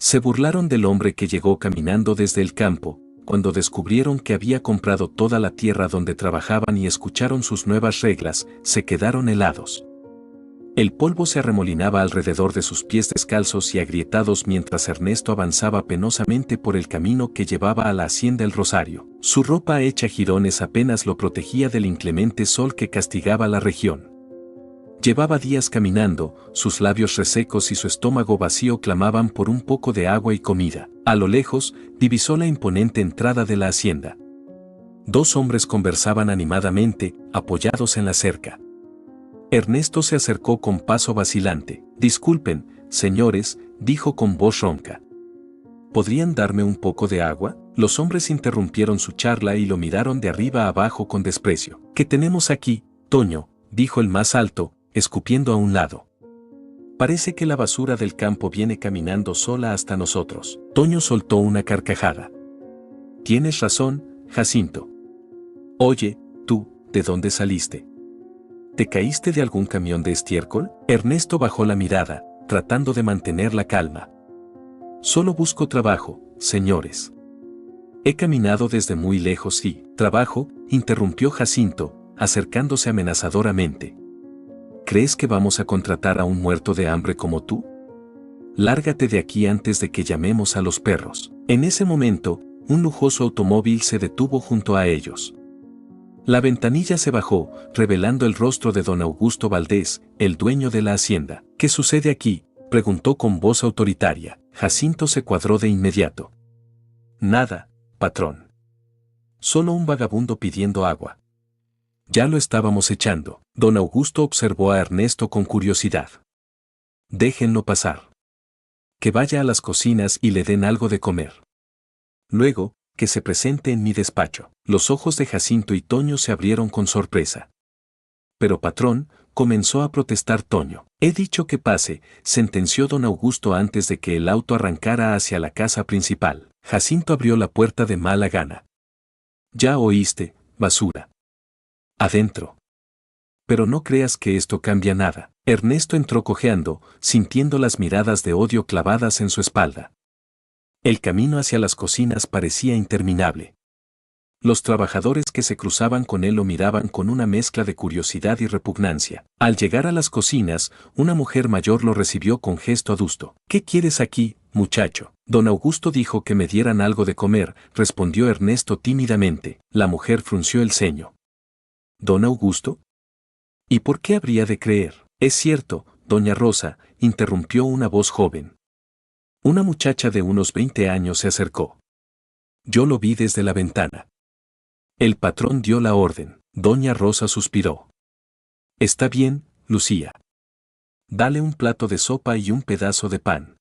Se burlaron del hombre que llegó caminando desde el campo, cuando descubrieron que había comprado toda la tierra donde trabajaban y escucharon sus nuevas reglas, se quedaron helados. El polvo se arremolinaba alrededor de sus pies descalzos y agrietados mientras Ernesto avanzaba penosamente por el camino que llevaba a la hacienda El Rosario. Su ropa hecha jirones apenas lo protegía del inclemente sol que castigaba la región. Llevaba días caminando, sus labios resecos y su estómago vacío clamaban por un poco de agua y comida. A lo lejos, divisó la imponente entrada de la hacienda. Dos hombres conversaban animadamente, apoyados en la cerca. Ernesto se acercó con paso vacilante. «Disculpen, señores», dijo con voz ronca. «¿Podrían darme un poco de agua?». Los hombres interrumpieron su charla y lo miraron de arriba a abajo con desprecio. «¿Qué tenemos aquí, Toño?», dijo el más alto, escupiendo a un lado. «Parece que la basura del campo viene caminando sola hasta nosotros». Toño soltó una carcajada. «Tienes razón, Jacinto. Oye, tú, ¿de dónde saliste? ¿Te caíste de algún camión de estiércol?». Ernesto bajó la mirada, tratando de mantener la calma. «Solo busco trabajo, señores». «He caminado desde muy lejos y...». «¿Trabajo?», interrumpió Jacinto, acercándose amenazadoramente. «¿Crees que vamos a contratar a un muerto de hambre como tú? Lárgate de aquí antes de que llamemos a los perros». En ese momento, un lujoso automóvil se detuvo junto a ellos. La ventanilla se bajó, revelando el rostro de don Augusto Valdés, el dueño de la hacienda. «¿Qué sucede aquí?», preguntó con voz autoritaria. Jacinto se cuadró de inmediato. «Nada, patrón. Solo un vagabundo pidiendo agua». «Ya lo estábamos echando». Don Augusto observó a Ernesto con curiosidad. «Déjenlo pasar. Que vaya a las cocinas y le den algo de comer. Luego, que se presente en mi despacho». Los ojos de Jacinto y Toño se abrieron con sorpresa. «Pero patrón», comenzó a protestar Toño. «He dicho que pase», sentenció don Augusto antes de que el auto arrancara hacia la casa principal. Jacinto abrió la puerta de mala gana. «Ya oíste, basura. Adentro». «Pero no creas que esto cambia nada». Ernesto entró cojeando, sintiendo las miradas de odio clavadas en su espalda. El camino hacia las cocinas parecía interminable. Los trabajadores que se cruzaban con él lo miraban con una mezcla de curiosidad y repugnancia. Al llegar a las cocinas, una mujer mayor lo recibió con gesto adusto. «¿Qué quieres aquí, muchacho?». «Don Augusto dijo que me dieran algo de comer», respondió Ernesto tímidamente. La mujer frunció el ceño. «¿Don Augusto? ¿Y por qué habría de creer?». «Es cierto, doña Rosa», interrumpió una voz joven. Una muchacha de unos 20 años se acercó. «Yo lo vi desde la ventana». «El patrón dio la orden». Doña Rosa suspiró. «Está bien, Lucía. Dale un plato de sopa y un pedazo de pan.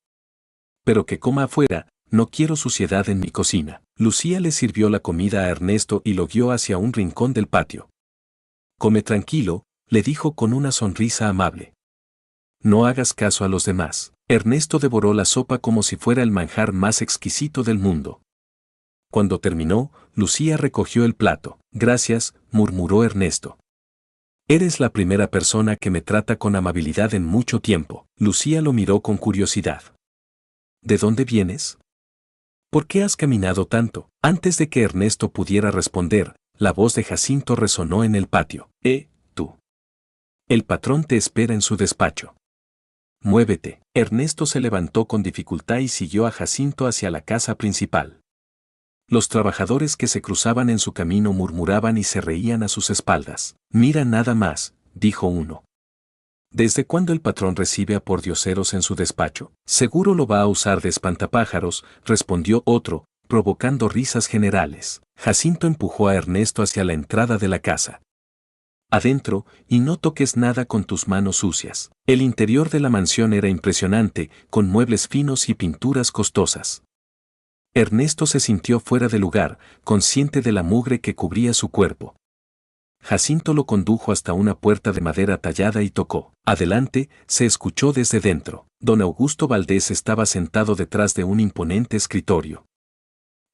Pero que coma afuera, no quiero suciedad en mi cocina». Lucía le sirvió la comida a Ernesto y lo guió hacia un rincón del patio. «Come tranquilo», le dijo con una sonrisa amable. «No hagas caso a los demás». Ernesto devoró la sopa como si fuera el manjar más exquisito del mundo. Cuando terminó, Lucía recogió el plato. «Gracias», murmuró Ernesto. «Eres la primera persona que me trata con amabilidad en mucho tiempo». Lucía lo miró con curiosidad. «¿De dónde vienes? ¿Por qué has caminado tanto?». Antes de que Ernesto pudiera responder, la voz de Jacinto resonó en el patio. «Tú. El patrón te espera en su despacho. Muévete». Ernesto se levantó con dificultad y siguió a Jacinto hacia la casa principal. Los trabajadores que se cruzaban en su camino murmuraban y se reían a sus espaldas. «Mira nada más», dijo uno. «¿Desde cuándo el patrón recibe a pordioseros en su despacho? Seguro lo va a usar de espantapájaros», respondió otro, provocando risas generales. Jacinto empujó a Ernesto hacia la entrada de la casa. «Adentro, y no toques nada con tus manos sucias». El interior de la mansión era impresionante, con muebles finos y pinturas costosas. Ernesto se sintió fuera de lugar, consciente de la mugre que cubría su cuerpo. Jacinto lo condujo hasta una puerta de madera tallada y tocó. Adelante, se escuchó desde dentro. Don Augusto Valdés estaba sentado detrás de un imponente escritorio.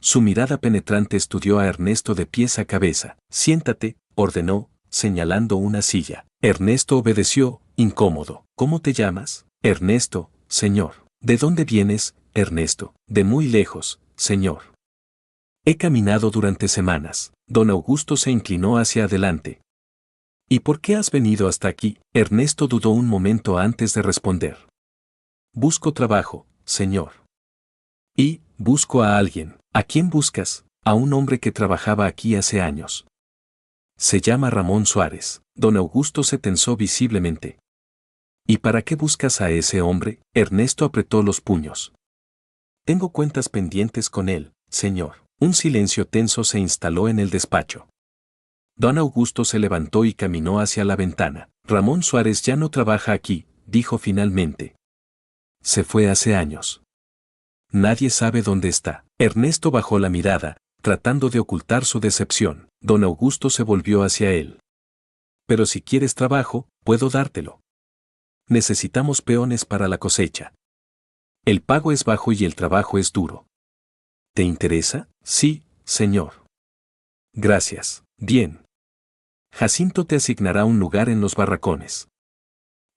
Su mirada penetrante estudió a Ernesto de pies a cabeza. «Siéntate», ordenó, señalando una silla. Ernesto obedeció, incómodo. «¿Cómo te llamas?». «Ernesto, señor». «¿De dónde vienes, Ernesto, de muy lejos, señor. He caminado durante semanas. Don Augusto se inclinó hacia adelante. ¿Y por qué has venido hasta aquí? Ernesto dudó un momento antes de responder. Busco trabajo, señor. Y, busco a alguien. ¿A quién buscas? A un hombre que trabajaba aquí hace años. Se llama Ramón Suárez. Don Augusto se tensó visiblemente. ¿Y para qué buscas a ese hombre? Ernesto apretó los puños. Tengo cuentas pendientes con él, señor. Un silencio tenso se instaló en el despacho. Don Augusto se levantó y caminó hacia la ventana. Ramón Suárez ya no trabaja aquí, dijo finalmente. Se fue hace años. Nadie sabe dónde está. Ernesto bajó la mirada, tratando de ocultar su decepción. Don Augusto se volvió hacia él. Pero si quieres trabajo, puedo dártelo. Necesitamos peones para la cosecha. El pago es bajo y el trabajo es duro. ¿Te interesa? Sí, señor. Gracias. Bien. Jacinto te asignará un lugar en los barracones.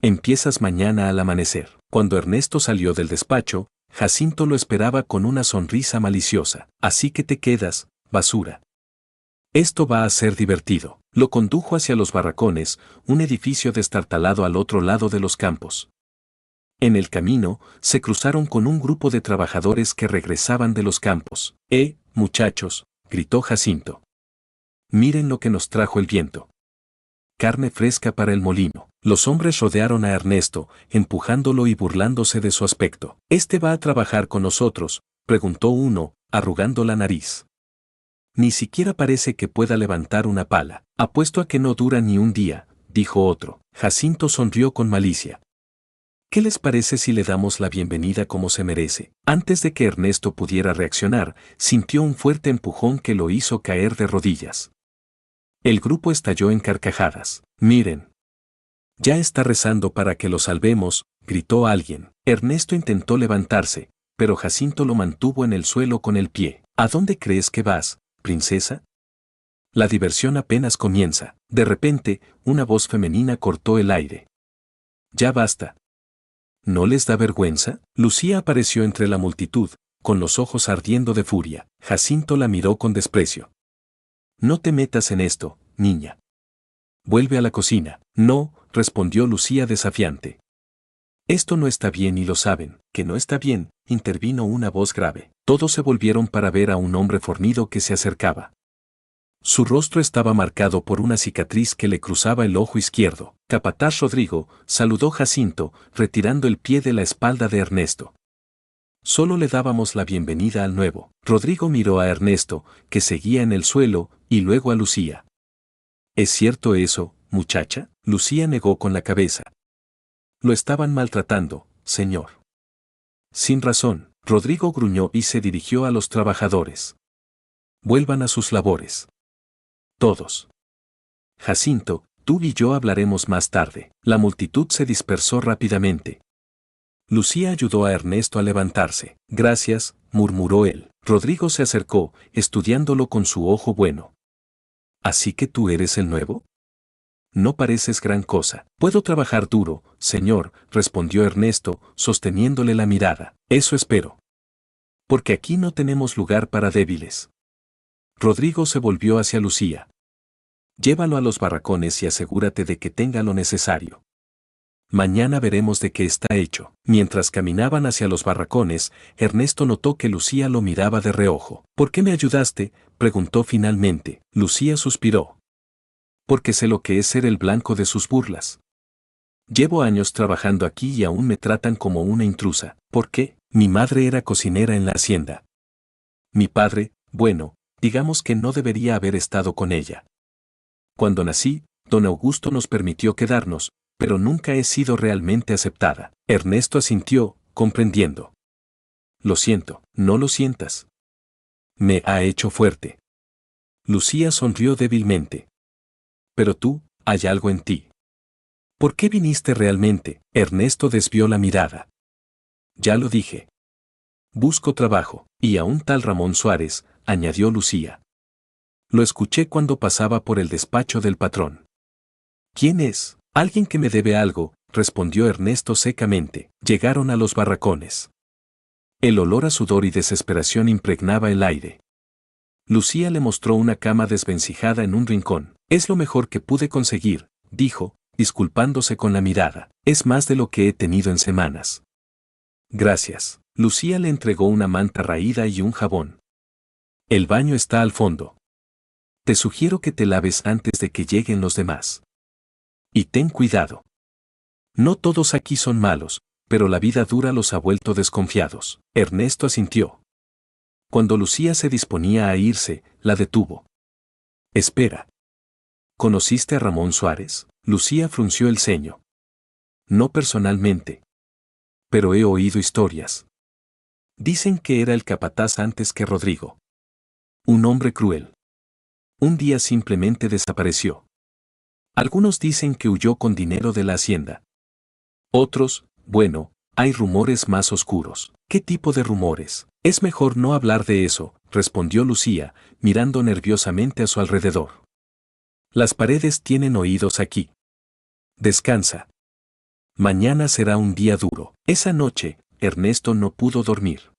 Empiezas mañana al amanecer. Cuando Ernesto salió del despacho, Jacinto lo esperaba con una sonrisa maliciosa. Así que te quedas, basura. Esto va a ser divertido. Lo condujo hacia los barracones, un edificio destartalado al otro lado de los campos. En el camino, se cruzaron con un grupo de trabajadores que regresaban de los campos. Muchachos, gritó Jacinto. Miren lo que nos trajo el viento. Carne fresca para el molino. Los hombres rodearon a Ernesto, empujándolo y burlándose de su aspecto. ¿Este va a trabajar con nosotros?, preguntó uno, arrugando la nariz. Ni siquiera parece que pueda levantar una pala. Apuesto a que no dura ni un día, dijo otro. Jacinto sonrió con malicia. ¿Qué les parece si le damos la bienvenida como se merece? Antes de que Ernesto pudiera reaccionar, sintió un fuerte empujón que lo hizo caer de rodillas. El grupo estalló en carcajadas. Miren. Ya está rezando para que lo salvemos, gritó alguien. Ernesto intentó levantarse, pero Jacinto lo mantuvo en el suelo con el pie. ¿A dónde crees que vas, princesa? La diversión apenas comienza. De repente, una voz femenina cortó el aire. Ya basta. ¿No les da vergüenza? Lucía apareció entre la multitud, con los ojos ardiendo de furia. Jacinto la miró con desprecio. No te metas en esto, niña. Vuelve a la cocina. No, respondió Lucía desafiante. Esto no está bien y lo saben. Que no está bien, intervino una voz grave. Todos se volvieron para ver a un hombre fornido que se acercaba. Su rostro estaba marcado por una cicatriz que le cruzaba el ojo izquierdo. Capataz Rodrigo, saludó Jacinto, retirando el pie de la espalda de Ernesto. Solo le dábamos la bienvenida al nuevo. Rodrigo miró a Ernesto, que seguía en el suelo, y luego a Lucía. ¿Es cierto eso, muchacha? Lucía negó con la cabeza. Lo estaban maltratando, señor. Sin razón, Rodrigo gruñó y se dirigió a los trabajadores. Vuelvan a sus labores. Todos. Jacinto, tú y yo hablaremos más tarde. La multitud se dispersó rápidamente. Lucía ayudó a Ernesto a levantarse. Gracias, murmuró él. Rodrigo se acercó, estudiándolo con su ojo bueno. ¿Así que tú eres el nuevo? No pareces gran cosa. Puedo trabajar duro, señor, respondió Ernesto, sosteniéndole la mirada. Eso espero. Porque aquí no tenemos lugar para débiles. Rodrigo se volvió hacia Lucía. Llévalo a los barracones y asegúrate de que tenga lo necesario. Mañana veremos de qué está hecho. Mientras caminaban hacia los barracones, Ernesto notó que Lucía lo miraba de reojo. ¿Por qué me ayudaste?, preguntó finalmente. Lucía suspiró. Porque sé lo que es ser el blanco de sus burlas. Llevo años trabajando aquí y aún me tratan como una intrusa. ¿Por qué? Mi madre era cocinera en la hacienda. Mi padre, bueno, digamos que no debería haber estado con ella. Cuando nací, don Augusto nos permitió quedarnos, pero nunca he sido realmente aceptada. Ernesto asintió, comprendiendo. Lo siento, no lo sientas. Me ha hecho fuerte. Lucía sonrió débilmente. Pero tú, hay algo en ti. ¿Por qué viniste realmente? Ernesto desvió la mirada. Ya lo dije. Busco trabajo, y a un tal Ramón Suárez, añadió Lucía. Lo escuché cuando pasaba por el despacho del patrón. ¿Quién es? Alguien que me debe algo, respondió Ernesto secamente. Llegaron a los barracones. El olor a sudor y desesperación impregnaba el aire. Lucía le mostró una cama desvencijada en un rincón. Es lo mejor que pude conseguir, dijo, disculpándose con la mirada. Es más de lo que he tenido en semanas. Gracias. Lucía le entregó una manta raída y un jabón. El baño está al fondo. Te sugiero que te laves antes de que lleguen los demás. Y ten cuidado. No todos aquí son malos, pero la vida dura los ha vuelto desconfiados. Ernesto asintió. Cuando Lucía se disponía a irse, la detuvo. Espera. ¿Conociste a Ramón Suárez? Lucía frunció el ceño. No personalmente. Pero he oído historias. Dicen que era el capataz antes que Rodrigo. Un hombre cruel. Un día simplemente desapareció. Algunos dicen que huyó con dinero de la hacienda. Otros, bueno, hay rumores más oscuros. ¿Qué tipo de rumores? Es mejor no hablar de eso, respondió Lucía, mirando nerviosamente a su alrededor. Las paredes tienen oídos aquí. Descansa. Mañana será un día duro. Esa noche, Ernesto no pudo dormir.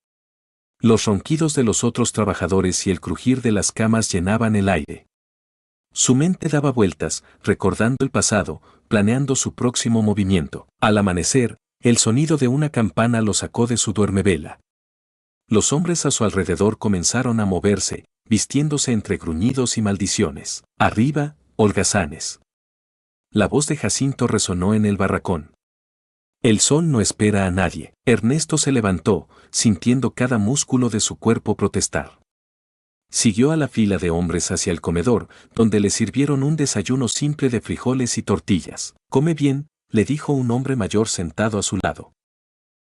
Los ronquidos de los otros trabajadores y el crujir de las camas llenaban el aire. Su mente daba vueltas, recordando el pasado, planeando su próximo movimiento. Al amanecer, el sonido de una campana lo sacó de su duermevela. Los hombres a su alrededor comenzaron a moverse, vistiéndose entre gruñidos y maldiciones. Arriba, holgazanes. La voz de Jacinto resonó en el barracón. El sol no espera a nadie. Ernesto se levantó, sintiendo cada músculo de su cuerpo protestar. Siguió a la fila de hombres hacia el comedor, donde le sirvieron un desayuno simple de frijoles y tortillas. Come bien, le dijo un hombre mayor sentado a su lado.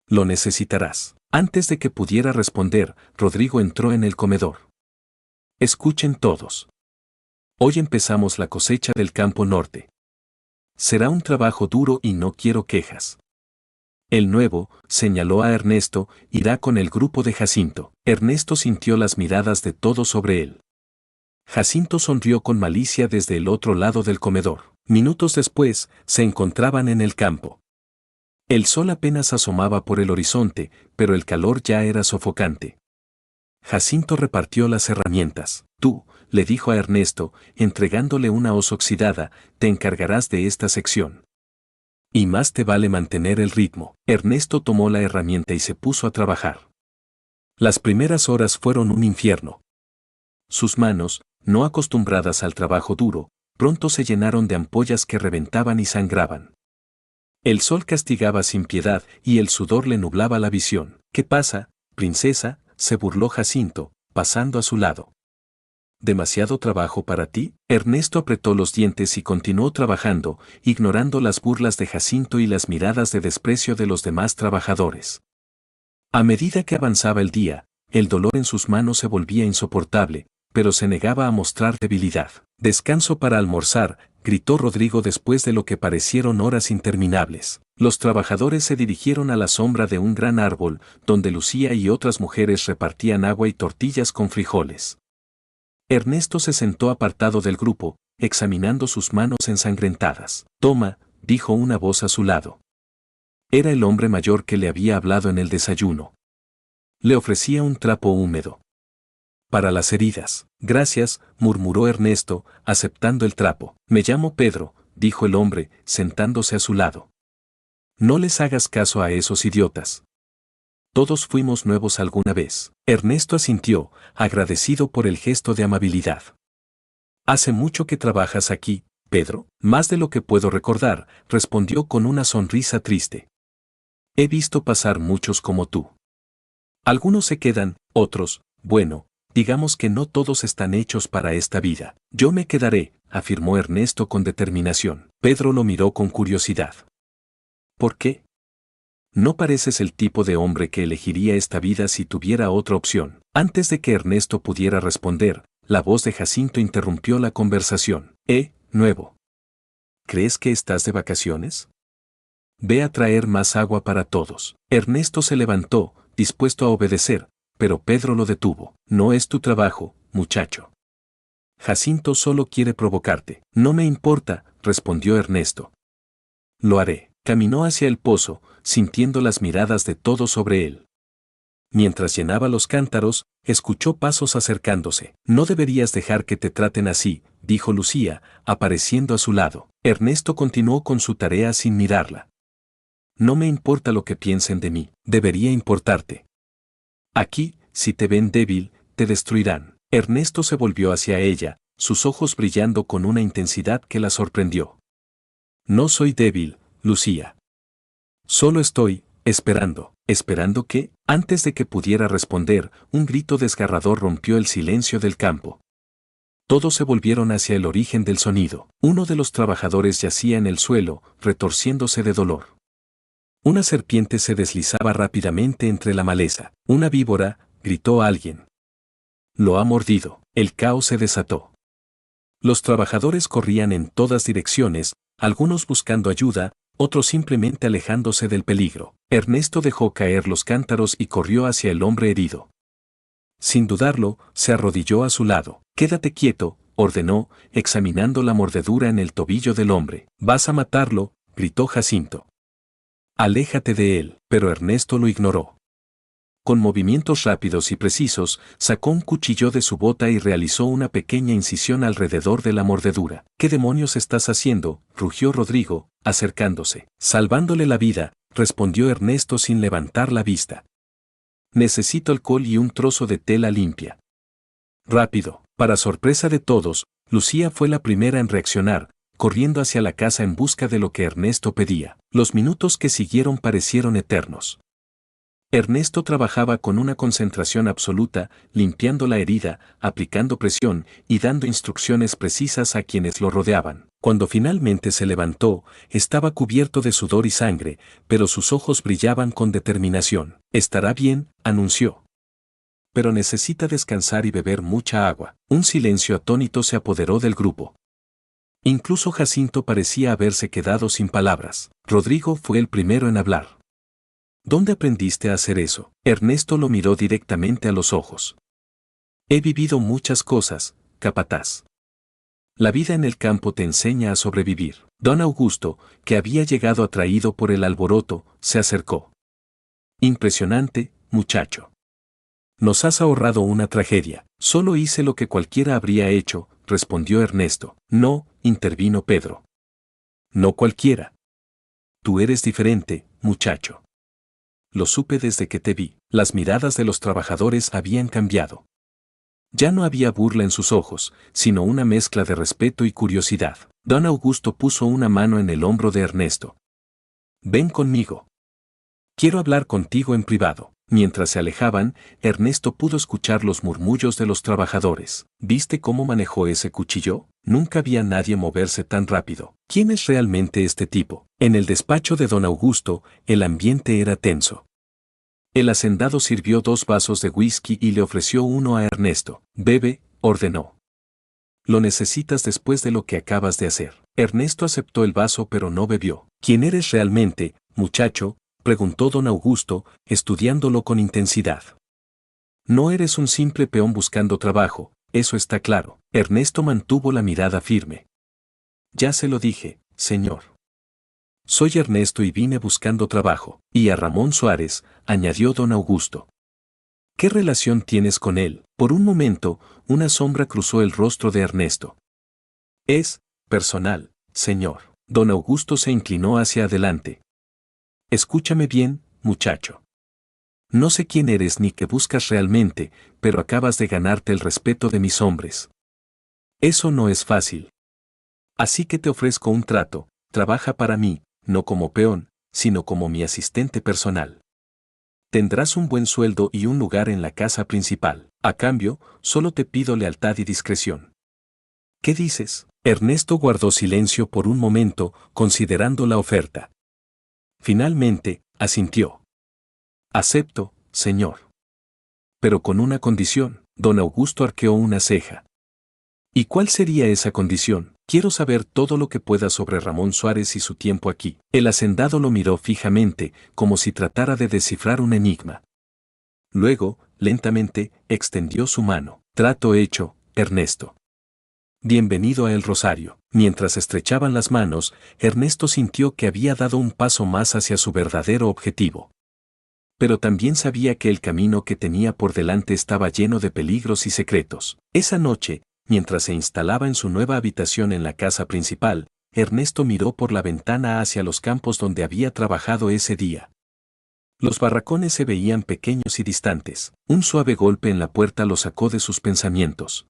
Lo necesitarás. Antes de que pudiera responder, Rodrigo entró en el comedor. Escuchen todos. Hoy empezamos la cosecha del campo norte. Será un trabajo duro y no quiero quejas. El nuevo, señaló a Ernesto, irá con el grupo de Jacinto. Ernesto sintió las miradas de todos sobre él. Jacinto sonrió con malicia desde el otro lado del comedor. Minutos después, se encontraban en el campo. El sol apenas asomaba por el horizonte, pero el calor ya era sofocante. Jacinto repartió las herramientas. Tú, le dijo a Ernesto, entregándole una hoz oxidada, te encargarás de esta sección. Y más te vale mantener el ritmo. Ernesto tomó la herramienta y se puso a trabajar. Las primeras horas fueron un infierno. Sus manos, no acostumbradas al trabajo duro, pronto se llenaron de ampollas que reventaban y sangraban. El sol castigaba sin piedad y el sudor le nublaba la visión. ¿Qué pasa, princesa?, se burló Jacinto, pasando a su lado. ¿Demasiado trabajo para ti? Ernesto apretó los dientes y continuó trabajando, ignorando las burlas de Jacinto y las miradas de desprecio de los demás trabajadores. A medida que avanzaba el día, el dolor en sus manos se volvía insoportable, pero se negaba a mostrar debilidad. Descanso para almorzar, gritó Rodrigo después de lo que parecieron horas interminables. Los trabajadores se dirigieron a la sombra de un gran árbol, donde Lucía y otras mujeres repartían agua y tortillas con frijoles. Ernesto se sentó apartado del grupo, examinando sus manos ensangrentadas. Toma, dijo una voz a su lado. Era el hombre mayor que le había hablado en el desayuno. Le ofrecía un trapo húmedo. Para las heridas. Gracias, murmuró Ernesto, aceptando el trapo. Me llamo Pedro, dijo el hombre, sentándose a su lado. No les hagas caso a esos idiotas. Todos fuimos nuevos alguna vez. Ernesto asintió, agradecido por el gesto de amabilidad. ¿Hace mucho que trabajas aquí, Pedro? Más de lo que puedo recordar, respondió con una sonrisa triste. He visto pasar muchos como tú. Algunos se quedan, otros, bueno, digamos que no todos están hechos para esta vida. Yo me quedaré, afirmó Ernesto con determinación. Pedro lo miró con curiosidad. ¿Por qué? No pareces el tipo de hombre que elegiría esta vida si tuviera otra opción. Antes de que Ernesto pudiera responder, la voz de Jacinto interrumpió la conversación. Nuevo. ¿Crees que estás de vacaciones? Ve a traer más agua para todos. Ernesto se levantó, dispuesto a obedecer, pero Pedro lo detuvo. No es tu trabajo, muchacho. Jacinto solo quiere provocarte. No me importa, respondió Ernesto. Lo haré. Caminó hacia el pozo, sintiendo las miradas de todos sobre él. Mientras llenaba los cántaros, escuchó pasos acercándose. No deberías dejar que te traten así, dijo Lucía, apareciendo a su lado. Ernesto continuó con su tarea sin mirarla. No me importa lo que piensen de mí, debería importarte. Aquí, si te ven débil, te destruirán. Ernesto se volvió hacia ella, sus ojos brillando con una intensidad que la sorprendió. No soy débil, Lucía. Solo estoy, esperando. ¿Esperando qué? Antes de que pudiera responder, un grito desgarrador rompió el silencio del campo. Todos se volvieron hacia el origen del sonido. Uno de los trabajadores yacía en el suelo, retorciéndose de dolor. Una serpiente se deslizaba rápidamente entre la maleza. Una víbora, gritó alguien. Lo ha mordido. El caos se desató. Los trabajadores corrían en todas direcciones, algunos buscando ayuda, otros simplemente alejándose del peligro. Ernesto dejó caer los cántaros y corrió hacia el hombre herido. Sin dudarlo, se arrodilló a su lado. Quédate quieto, ordenó, examinando la mordedura en el tobillo del hombre. Vas a matarlo, gritó Jacinto. Aléjate de él, pero Ernesto lo ignoró. Con movimientos rápidos y precisos, sacó un cuchillo de su bota y realizó una pequeña incisión alrededor de la mordedura. ¿Qué demonios estás haciendo?, rugió Rodrigo, acercándose. Salvándole la vida, respondió Ernesto sin levantar la vista. Necesito alcohol y un trozo de tela limpia. Rápido. Para sorpresa de todos, Lucía fue la primera en reaccionar, corriendo hacia la casa en busca de lo que Ernesto pedía. Los minutos que siguieron parecieron eternos. Ernesto trabajaba con una concentración absoluta, limpiando la herida, aplicando presión y dando instrucciones precisas a quienes lo rodeaban. Cuando finalmente se levantó, estaba cubierto de sudor y sangre, pero sus ojos brillaban con determinación. Estará bien, anunció. Pero necesita descansar y beber mucha agua. Un silencio atónito se apoderó del grupo. Incluso Jacinto parecía haberse quedado sin palabras. Rodrigo fue el primero en hablar. ¿Dónde aprendiste a hacer eso? Ernesto lo miró directamente a los ojos. He vivido muchas cosas, capataz. La vida en el campo te enseña a sobrevivir. Don Augusto, que había llegado atraído por el alboroto, se acercó. Impresionante, muchacho. Nos has ahorrado una tragedia. Solo hice lo que cualquiera habría hecho, respondió Ernesto. No, intervino Pedro. No cualquiera. Tú eres diferente, muchacho. Lo supe desde que te vi. Las miradas de los trabajadores habían cambiado. Ya no había burla en sus ojos, sino una mezcla de respeto y curiosidad. Don Augusto puso una mano en el hombro de Ernesto. Ven conmigo. Quiero hablar contigo en privado. Mientras se alejaban, Ernesto pudo escuchar los murmullos de los trabajadores. ¿Viste cómo manejó ese cuchillo? Nunca vi a nadie moverse tan rápido. ¿Quién es realmente este tipo? En el despacho de don Augusto, el ambiente era tenso. El hacendado sirvió 2 vasos de whisky y le ofreció uno a Ernesto. Bebe, ordenó. Lo necesitas después de lo que acabas de hacer. Ernesto aceptó el vaso pero no bebió. ¿Quién eres realmente, muchacho?, preguntó don Augusto, estudiándolo con intensidad. No eres un simple peón buscando trabajo, eso está claro. Ernesto mantuvo la mirada firme. Ya se lo dije, señor. Soy Ernesto y vine buscando trabajo. Y a Ramón Suárez, añadió don Augusto. ¿Qué relación tienes con él? Por un momento, una sombra cruzó el rostro de Ernesto. Es personal, señor. Don Augusto se inclinó hacia adelante. Escúchame bien, muchacho. No sé quién eres ni qué buscas realmente, pero acabas de ganarte el respeto de mis hombres. Eso no es fácil. Así que te ofrezco un trato, trabaja para mí, no como peón, sino como mi asistente personal. Tendrás un buen sueldo y un lugar en la casa principal. A cambio, solo te pido lealtad y discreción. ¿Qué dices? Ernesto guardó silencio por un momento, considerando la oferta. Finalmente, asintió. Acepto, señor. Pero con una condición. Don Augusto arqueó una ceja. ¿Y cuál sería esa condición? Quiero saber todo lo que pueda sobre Ramón Suárez y su tiempo aquí. El hacendado lo miró fijamente, como si tratara de descifrar un enigma. Luego, lentamente, extendió su mano. Trato hecho, Ernesto. Bienvenido a El Rosario. Mientras estrechaban las manos, Ernesto sintió que había dado un paso más hacia su verdadero objetivo. pero también sabía que el camino que tenía por delante estaba lleno de peligros y secretos. Esa noche, mientras se instalaba en su nueva habitación en la casa principal, Ernesto miró por la ventana hacia los campos donde había trabajado ese día. Los barracones se veían pequeños y distantes. Un suave golpe en la puerta lo sacó de sus pensamientos.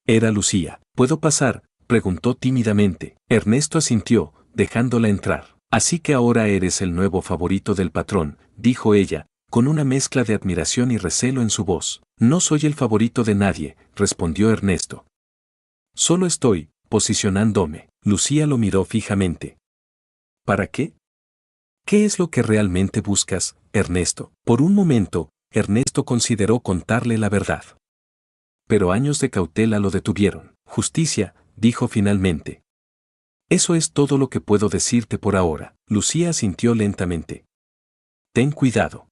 Era Lucía. ¿Puedo pasar?, preguntó tímidamente. Ernesto asintió, dejándola entrar. Así que ahora eres el nuevo favorito del patrón, dijo ella, con una mezcla de admiración y recelo en su voz. No soy el favorito de nadie, respondió Ernesto. Solo estoy posicionándome. Lucía lo miró fijamente. ¿Para qué? ¿Qué es lo que realmente buscas, Ernesto? Por un momento, Ernesto consideró contarle la verdad. Pero años de cautela lo detuvieron. Justicia, dijo finalmente. Eso es todo lo que puedo decirte por ahora. Lucía asintió lentamente. Ten cuidado.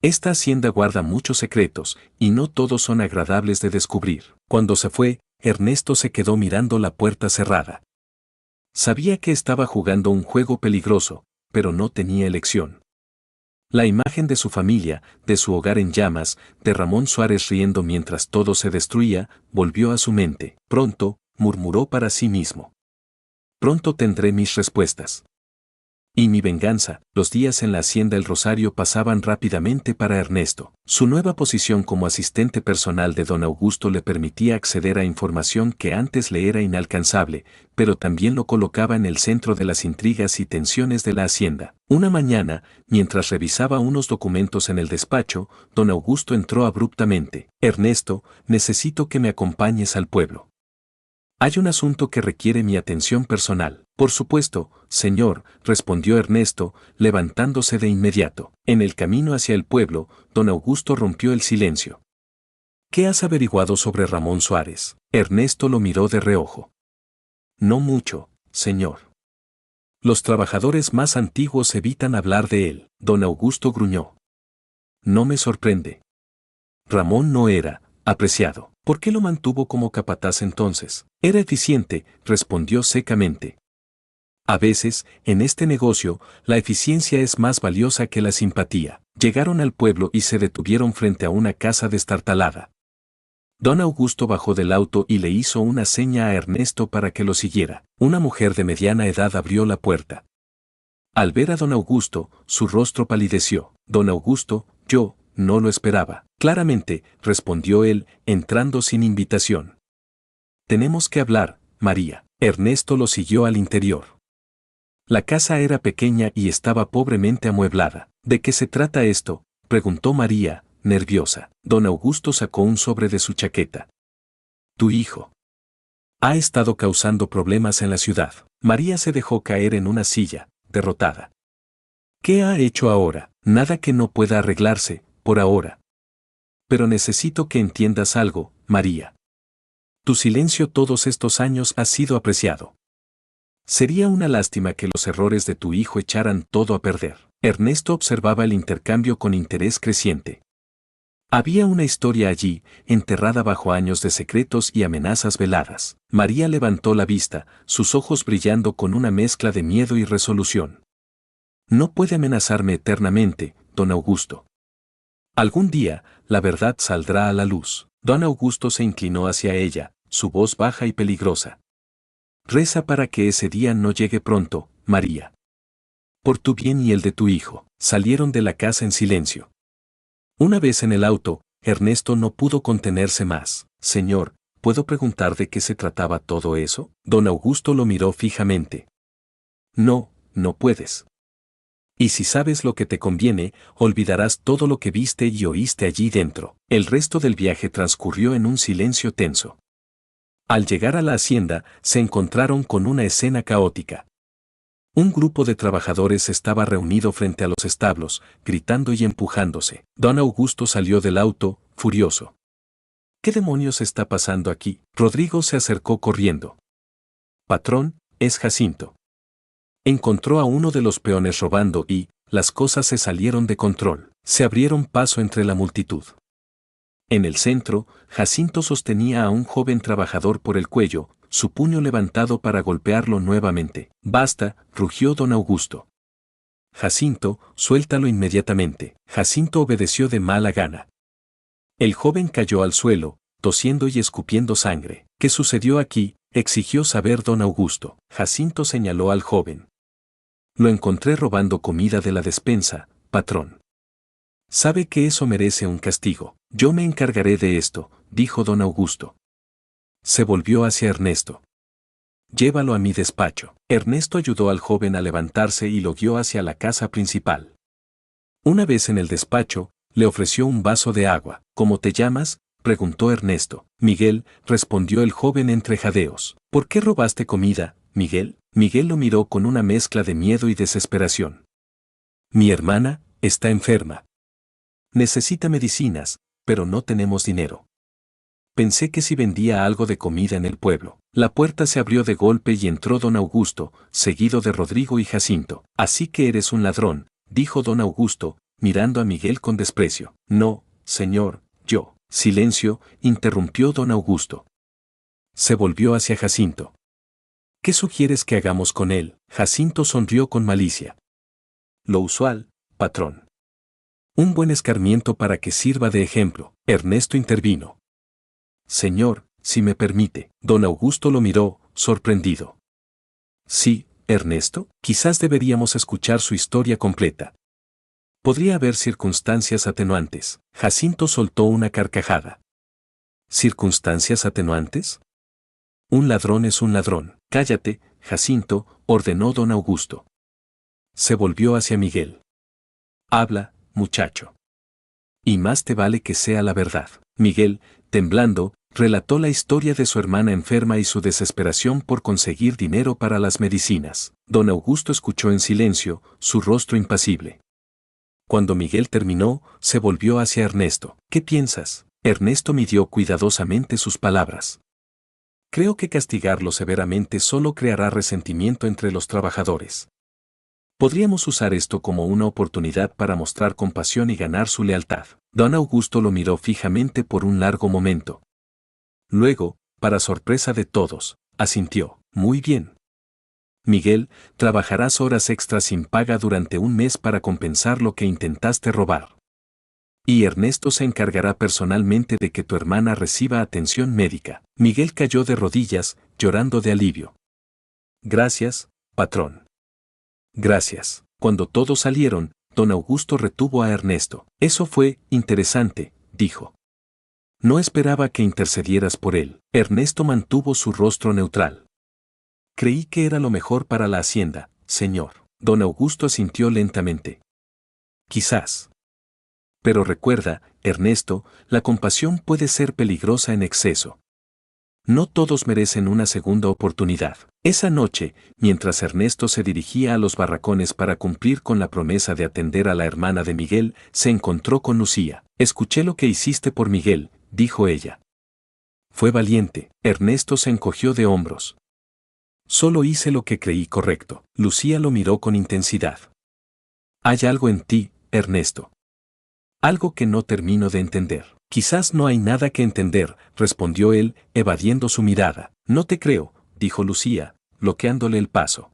Esta hacienda guarda muchos secretos, y no todos son agradables de descubrir. Cuando se fue, Ernesto se quedó mirando la puerta cerrada. Sabía que estaba jugando un juego peligroso, pero no tenía elección. La imagen de su familia, de su hogar en llamas, de Ramón Suárez riendo mientras todo se destruía, volvió a su mente. Pronto, murmuró para sí mismo. Pronto tendré mis respuestas. Y mi venganza. Los días en la hacienda El Rosario pasaban rápidamente para Ernesto. Su nueva posición como asistente personal de don Augusto le permitía acceder a información que antes le era inalcanzable, pero también lo colocaba en el centro de las intrigas y tensiones de la hacienda. Una mañana, mientras revisaba unos documentos en el despacho, don Augusto entró abruptamente. Ernesto, necesito que me acompañes al pueblo. Hay un asunto que requiere mi atención personal. Por supuesto, señor, respondió Ernesto, levantándose de inmediato. En el camino hacia el pueblo, don Augusto rompió el silencio. ¿Qué has averiguado sobre Ramón Suárez? Ernesto lo miró de reojo. No mucho, señor. Los trabajadores más antiguos evitan hablar de él. Don Augusto gruñó. No me sorprende. Ramón no era apreciado. ¿Por qué lo mantuvo como capataz entonces? Era eficiente, respondió secamente. A veces, en este negocio, la eficiencia es más valiosa que la simpatía. Llegaron al pueblo y se detuvieron frente a una casa destartalada. Don Augusto bajó del auto y le hizo una seña a Ernesto para que lo siguiera. Una mujer de mediana edad abrió la puerta. Al ver a don Augusto, su rostro palideció. Don Augusto, yo no lo esperaba. Claramente, respondió él, entrando sin invitación. Tenemos que hablar, María. Ernesto lo siguió al interior. La casa era pequeña y estaba pobremente amueblada. ¿De qué se trata esto?, preguntó María, nerviosa. Don Augusto sacó un sobre de su chaqueta. Tu hijo ha estado causando problemas en la ciudad. María se dejó caer en una silla, derrotada. ¿Qué ha hecho ahora? Nada que no pueda arreglarse, por ahora. Pero necesito que entiendas algo, María. Tu silencio todos estos años ha sido apreciado. Sería una lástima que los errores de tu hijo echaran todo a perder. Ernesto observaba el intercambio con interés creciente. Había una historia allí, enterrada bajo años de secretos y amenazas veladas. María levantó la vista, sus ojos brillando con una mezcla de miedo y resolución. No puede amenazarme eternamente, don Augusto. Algún día, la verdad saldrá a la luz. Don Augusto se inclinó hacia ella, su voz baja y peligrosa. Reza para que ese día no llegue pronto, María. Por tu bien y el de tu hijo. Salieron de la casa en silencio. Una vez en el auto, Ernesto no pudo contenerse más. Señor, ¿puedo preguntar de qué se trataba todo eso? Don Augusto lo miró fijamente. No, no puedes. Y si sabes lo que te conviene, olvidarás todo lo que viste y oíste allí dentro. El resto del viaje transcurrió en un silencio tenso. Al llegar a la hacienda, se encontraron con una escena caótica. Un grupo de trabajadores estaba reunido frente a los establos, gritando y empujándose. Don Augusto salió del auto, furioso. ¿Qué demonios está pasando aquí? Rodrigo se acercó corriendo. Patrón, es Jacinto. Encontró a uno de los peones robando y, las cosas se salieron de control. Se abrieron paso entre la multitud. En el centro, Jacinto sostenía a un joven trabajador por el cuello, su puño levantado para golpearlo nuevamente. Basta, rugió don Augusto. Jacinto, suéltalo inmediatamente. Jacinto obedeció de mala gana. El joven cayó al suelo, tosiendo y escupiendo sangre. ¿Qué sucedió aquí?, exigió saber don Augusto. Jacinto señaló al joven. Lo encontré robando comida de la despensa, patrón. Sabe que eso merece un castigo. Yo me encargaré de esto, dijo don Augusto. Se volvió hacia Ernesto. Llévalo a mi despacho. Ernesto ayudó al joven a levantarse y lo guió hacia la casa principal. Una vez en el despacho, le ofreció un vaso de agua. ¿Cómo te llamas?, preguntó Ernesto. Miguel, respondió el joven entre jadeos. ¿Por qué robaste comida, Miguel? Miguel lo miró con una mezcla de miedo y desesperación. Mi hermana está enferma. Necesita medicinas, pero no tenemos dinero. Pensé que si vendía algo de comida en el pueblo. La puerta se abrió de golpe y entró don Augusto, seguido de Rodrigo y Jacinto. Así que eres un ladrón, dijo don Augusto, mirando a Miguel con desprecio. No, señor, yo. Silencio, interrumpió don Augusto. Se volvió hacia Jacinto. ¿Qué sugieres que hagamos con él? Jacinto sonrió con malicia. Lo usual, patrón. Un buen escarmiento para que sirva de ejemplo. Ernesto intervino. Señor, si me permite. Don Augusto lo miró, sorprendido. Sí, Ernesto, quizás deberíamos escuchar su historia completa. Podría haber circunstancias atenuantes. Jacinto soltó una carcajada. ¿Circunstancias atenuantes? Un ladrón es un ladrón. Cállate, Jacinto, ordenó don Augusto. Se volvió hacia Miguel. Habla, muchacho. Y más te vale que sea la verdad. Miguel, temblando, relató la historia de su hermana enferma y su desesperación por conseguir dinero para las medicinas. Don Augusto escuchó en silencio, su rostro impasible. Cuando Miguel terminó, se volvió hacia Ernesto. ¿Qué piensas? Ernesto midió cuidadosamente sus palabras. Creo que castigarlo severamente solo creará resentimiento entre los trabajadores. Podríamos usar esto como una oportunidad para mostrar compasión y ganar su lealtad. Don Augusto lo miró fijamente por un largo momento. Luego, para sorpresa de todos, asintió. Muy bien. Miguel, trabajarás horas extras sin paga durante un mes para compensar lo que intentaste robar. Y Ernesto se encargará personalmente de que tu hermana reciba atención médica. Miguel cayó de rodillas, llorando de alivio. Gracias, patrón. Gracias. Cuando todos salieron, don Augusto retuvo a Ernesto. Eso fue interesante, dijo. No esperaba que intercedieras por él. Ernesto mantuvo su rostro neutral. Creí que era lo mejor para la hacienda, señor. Don Augusto asintió lentamente. Quizás. Pero recuerda, Ernesto, la compasión puede ser peligrosa en exceso. No todos merecen una segunda oportunidad. Esa noche, mientras Ernesto se dirigía a los barracones para cumplir con la promesa de atender a la hermana de Miguel, se encontró con Lucía. Escuché lo que hiciste por Miguel, dijo ella. Fue valiente. Ernesto se encogió de hombros. Solo hice lo que creí correcto. Lucía lo miró con intensidad. Hay algo en ti, Ernesto. Algo que no termino de entender. Quizás no hay nada que entender, respondió él, evadiendo su mirada. No te creo, dijo Lucía, bloqueándole el paso.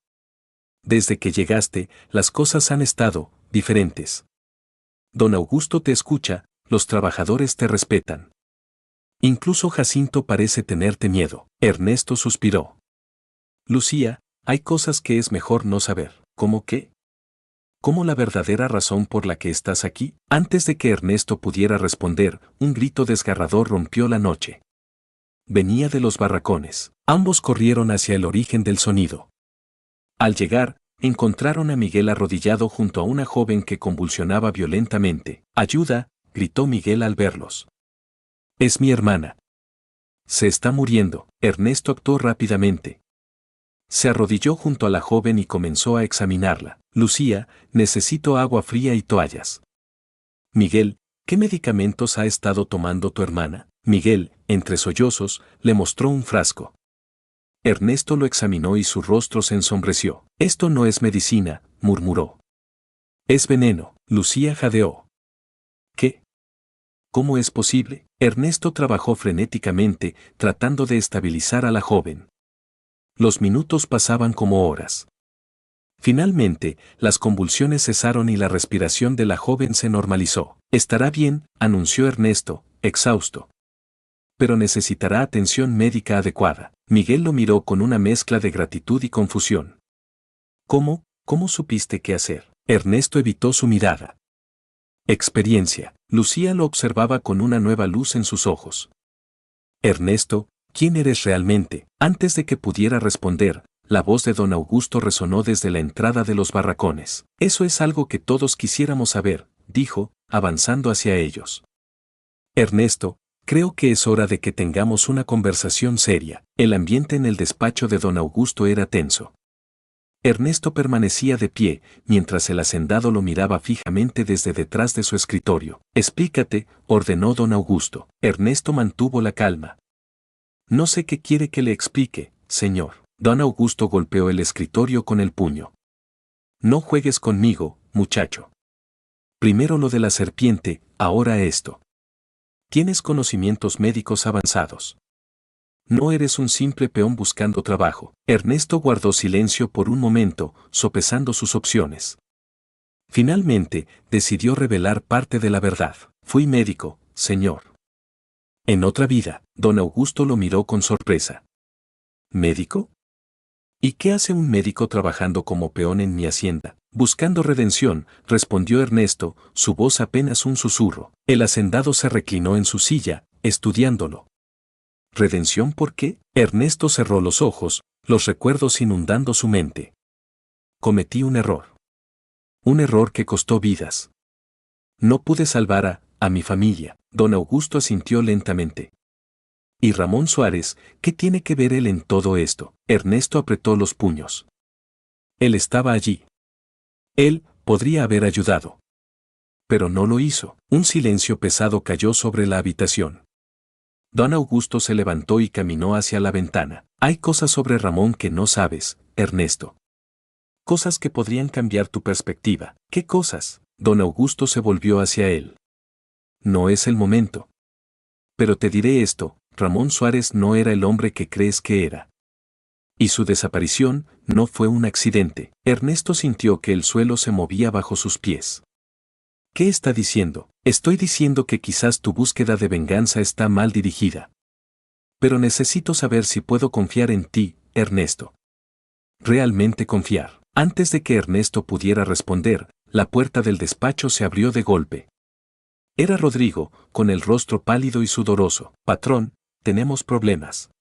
Desde que llegaste, las cosas han estado diferentes. Don Augusto te escucha, los trabajadores te respetan. Incluso Jacinto parece tenerte miedo. Ernesto suspiró. Lucía, hay cosas que es mejor no saber. ¿Cómo qué? ¿Cómo la verdadera razón por la que estás aquí? Antes de que Ernesto pudiera responder, un grito desgarrador rompió la noche. Venía de los barracones. Ambos corrieron hacia el origen del sonido. Al llegar, encontraron a Miguel arrodillado junto a una joven que convulsionaba violentamente. ¡Ayuda!, gritó Miguel al verlos. Es mi hermana. Se está muriendo. Ernesto actuó rápidamente. Se arrodilló junto a la joven y comenzó a examinarla. Lucía, necesito agua fría y toallas. Miguel, ¿qué medicamentos ha estado tomando tu hermana? Miguel, entre sollozos, le mostró un frasco. Ernesto lo examinó y su rostro se ensombreció. Esto no es medicina, murmuró. Es veneno. Lucía jadeó. ¿Qué? ¿Cómo es posible? Ernesto trabajó frenéticamente, tratando de estabilizar a la joven. Los minutos pasaban como horas. Finalmente, las convulsiones cesaron y la respiración de la joven se normalizó. Estará bien, anunció Ernesto, exhausto. Pero necesitará atención médica adecuada. Miguel lo miró con una mezcla de gratitud y confusión. ¿Cómo? ¿Cómo supiste qué hacer? Ernesto evitó su mirada. Experiencia. Lucía lo observaba con una nueva luz en sus ojos. Ernesto, ¿quién eres realmente? Antes de que pudiera responder, la voz de don Augusto resonó desde la entrada de los barracones. Eso es algo que todos quisiéramos saber, dijo, avanzando hacia ellos. Ernesto, creo que es hora de que tengamos una conversación seria. El ambiente en el despacho de don Augusto era tenso. Ernesto permanecía de pie, mientras el hacendado lo miraba fijamente desde detrás de su escritorio. Explícate, ordenó don Augusto. Ernesto mantuvo la calma. No sé qué quiere que le explique, señor. Don Augusto golpeó el escritorio con el puño. No juegues conmigo, muchacho. Primero lo de la serpiente, ahora esto. Tienes conocimientos médicos avanzados. No eres un simple peón buscando trabajo. Ernesto guardó silencio por un momento, sopesando sus opciones. Finalmente, decidió revelar parte de la verdad. Fui médico, señor. En otra vida, don Augusto lo miró con sorpresa. ¿Médico? ¿Y qué hace un médico trabajando como peón en mi hacienda? Buscando redención, respondió Ernesto, su voz apenas un susurro. El hacendado se reclinó en su silla, estudiándolo. ¿Redención por qué? Ernesto cerró los ojos, los recuerdos inundando su mente. Cometí un error. Un error que costó vidas. No pude salvar a mi familia. Don Augusto asintió lentamente. ¿Y Ramón Suárez, qué tiene que ver él en todo esto? Ernesto apretó los puños. Él estaba allí. Él podría haber ayudado. Pero no lo hizo. Un silencio pesado cayó sobre la habitación. Don Augusto se levantó y caminó hacia la ventana. Hay cosas sobre Ramón que no sabes, Ernesto. Cosas que podrían cambiar tu perspectiva. ¿Qué cosas? Don Augusto se volvió hacia él. No es el momento. Pero te diré esto, Ramón Suárez no era el hombre que crees que era. Y su desaparición no fue un accidente. Ernesto sintió que el suelo se movía bajo sus pies. ¿Qué está diciendo? Estoy diciendo que quizás tu búsqueda de venganza está mal dirigida. Pero necesito saber si puedo confiar en ti, Ernesto. Realmente confiar. Antes de que Ernesto pudiera responder, la puerta del despacho se abrió de golpe. Era Rodrigo, con el rostro pálido y sudoroso. Patrón, tenemos problemas.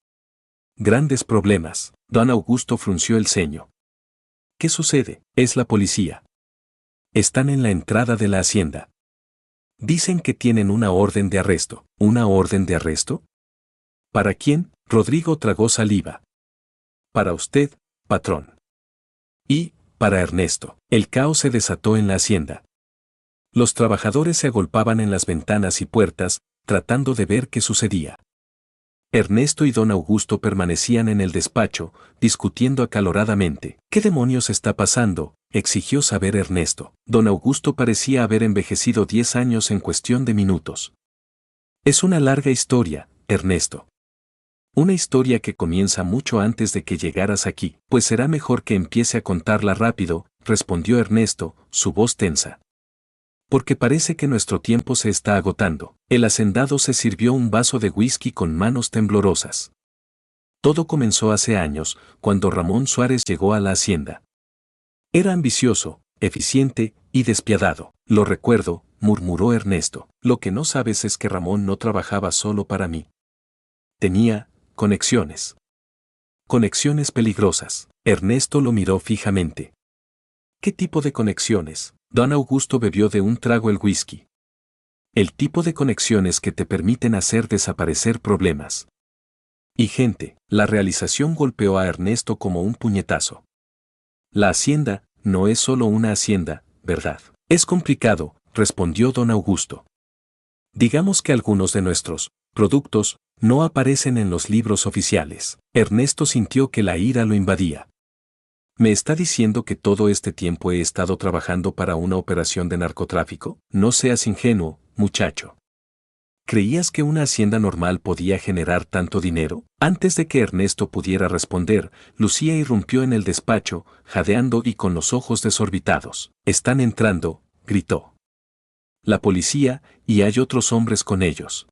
Grandes problemas. Don Augusto frunció el ceño. ¿Qué sucede? Es la policía. Están en la entrada de la hacienda. Dicen que tienen una orden de arresto. ¿Una orden de arresto? ¿Para quién? Rodrigo tragó saliva. Para usted, patrón. Y, para Ernesto. El caos se desató en la hacienda. Los trabajadores se agolpaban en las ventanas y puertas, tratando de ver qué sucedía. Ernesto y don Augusto permanecían en el despacho, discutiendo acaloradamente. ¿Qué demonios está pasando?, exigió saber Ernesto. Don Augusto parecía haber envejecido 10 años en cuestión de minutos. Es una larga historia, Ernesto. Una historia que comienza mucho antes de que llegaras aquí. Pues será mejor que empiece a contarla rápido, respondió Ernesto, su voz tensa. Porque parece que nuestro tiempo se está agotando. El hacendado se sirvió un vaso de whisky con manos temblorosas. Todo comenzó hace años, cuando Ramón Suárez llegó a la hacienda. Era ambicioso, eficiente y despiadado. Lo recuerdo, murmuró Ernesto. Lo que no sabes es que Ramón no trabajaba solo para mí. Tenía conexiones. Conexiones peligrosas. Ernesto lo miró fijamente. ¿Qué tipo de conexiones? Don Augusto bebió de un trago el whisky. El tipo de conexiones que te permiten hacer desaparecer problemas. Y gente. La realización golpeó a Ernesto como un puñetazo. La hacienda no es solo una hacienda, ¿verdad? Es complicado, respondió don Augusto. Digamos que algunos de nuestros productos no aparecen en los libros oficiales. Ernesto sintió que la ira lo invadía. ¿Me está diciendo que todo este tiempo he estado trabajando para una operación de narcotráfico? No seas ingenuo, muchacho. ¿Creías que una hacienda normal podía generar tanto dinero? Antes de que Ernesto pudiera responder, Lucía irrumpió en el despacho, jadeando y con los ojos desorbitados. «Están entrando», gritó. «La policía, y hay otros hombres con ellos.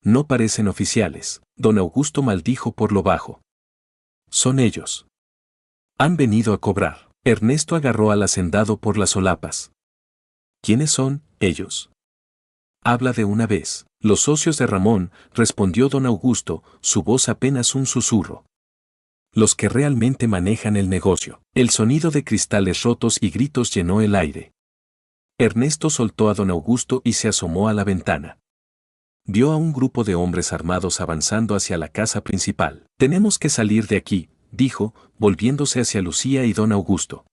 No parecen oficiales», don Augusto maldijo por lo bajo. «Son ellos. Han venido a cobrar». Ernesto agarró al hacendado por las solapas. «¿Quiénes son ellos? Habla de una vez». «Los socios de Ramón», respondió don Augusto, su voz apenas un susurro. «Los que realmente manejan el negocio». El sonido de cristales rotos y gritos llenó el aire. Ernesto soltó a don Augusto y se asomó a la ventana. Vio a un grupo de hombres armados avanzando hacia la casa principal. «Tenemos que salir de aquí», dijo, volviéndose hacia Lucía y don Augusto.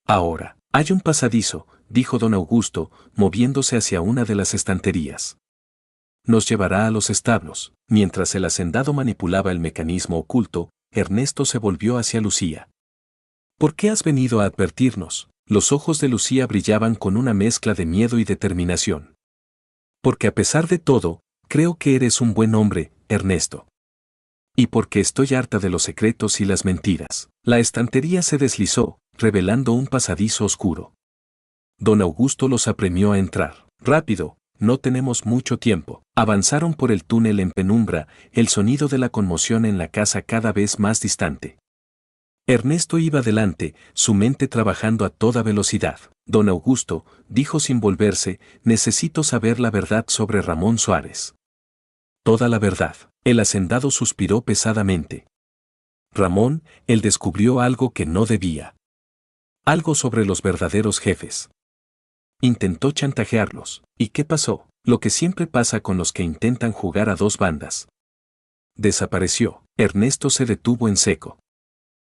«Ahora, hay un pasadizo», dijo don Augusto, moviéndose hacia una de las estanterías. «Nos llevará a los establos». Mientras el hacendado manipulaba el mecanismo oculto, Ernesto se volvió hacia Lucía. «¿Por qué has venido a advertirnos?». Los ojos de Lucía brillaban con una mezcla de miedo y determinación. «Porque a pesar de todo, creo que eres un buen hombre, Ernesto. Y porque estoy harta de los secretos y las mentiras». La estantería se deslizó, revelando un pasadizo oscuro. Don Augusto los apremió a entrar. «Rápido, no tenemos mucho tiempo». Avanzaron por el túnel en penumbra, el sonido de la conmoción en la casa cada vez más distante. Ernesto iba delante, su mente trabajando a toda velocidad. «Don Augusto», dijo sin volverse, «necesito saber la verdad sobre Ramón Suárez». «Toda la verdad». El hacendado suspiró pesadamente. «Ramón, él descubrió algo que no debía. Algo sobre los verdaderos jefes. Intentó chantajearlos. ¿Y qué pasó? Lo que siempre pasa con los que intentan jugar a dos bandas. Desapareció». Ernesto se detuvo en seco.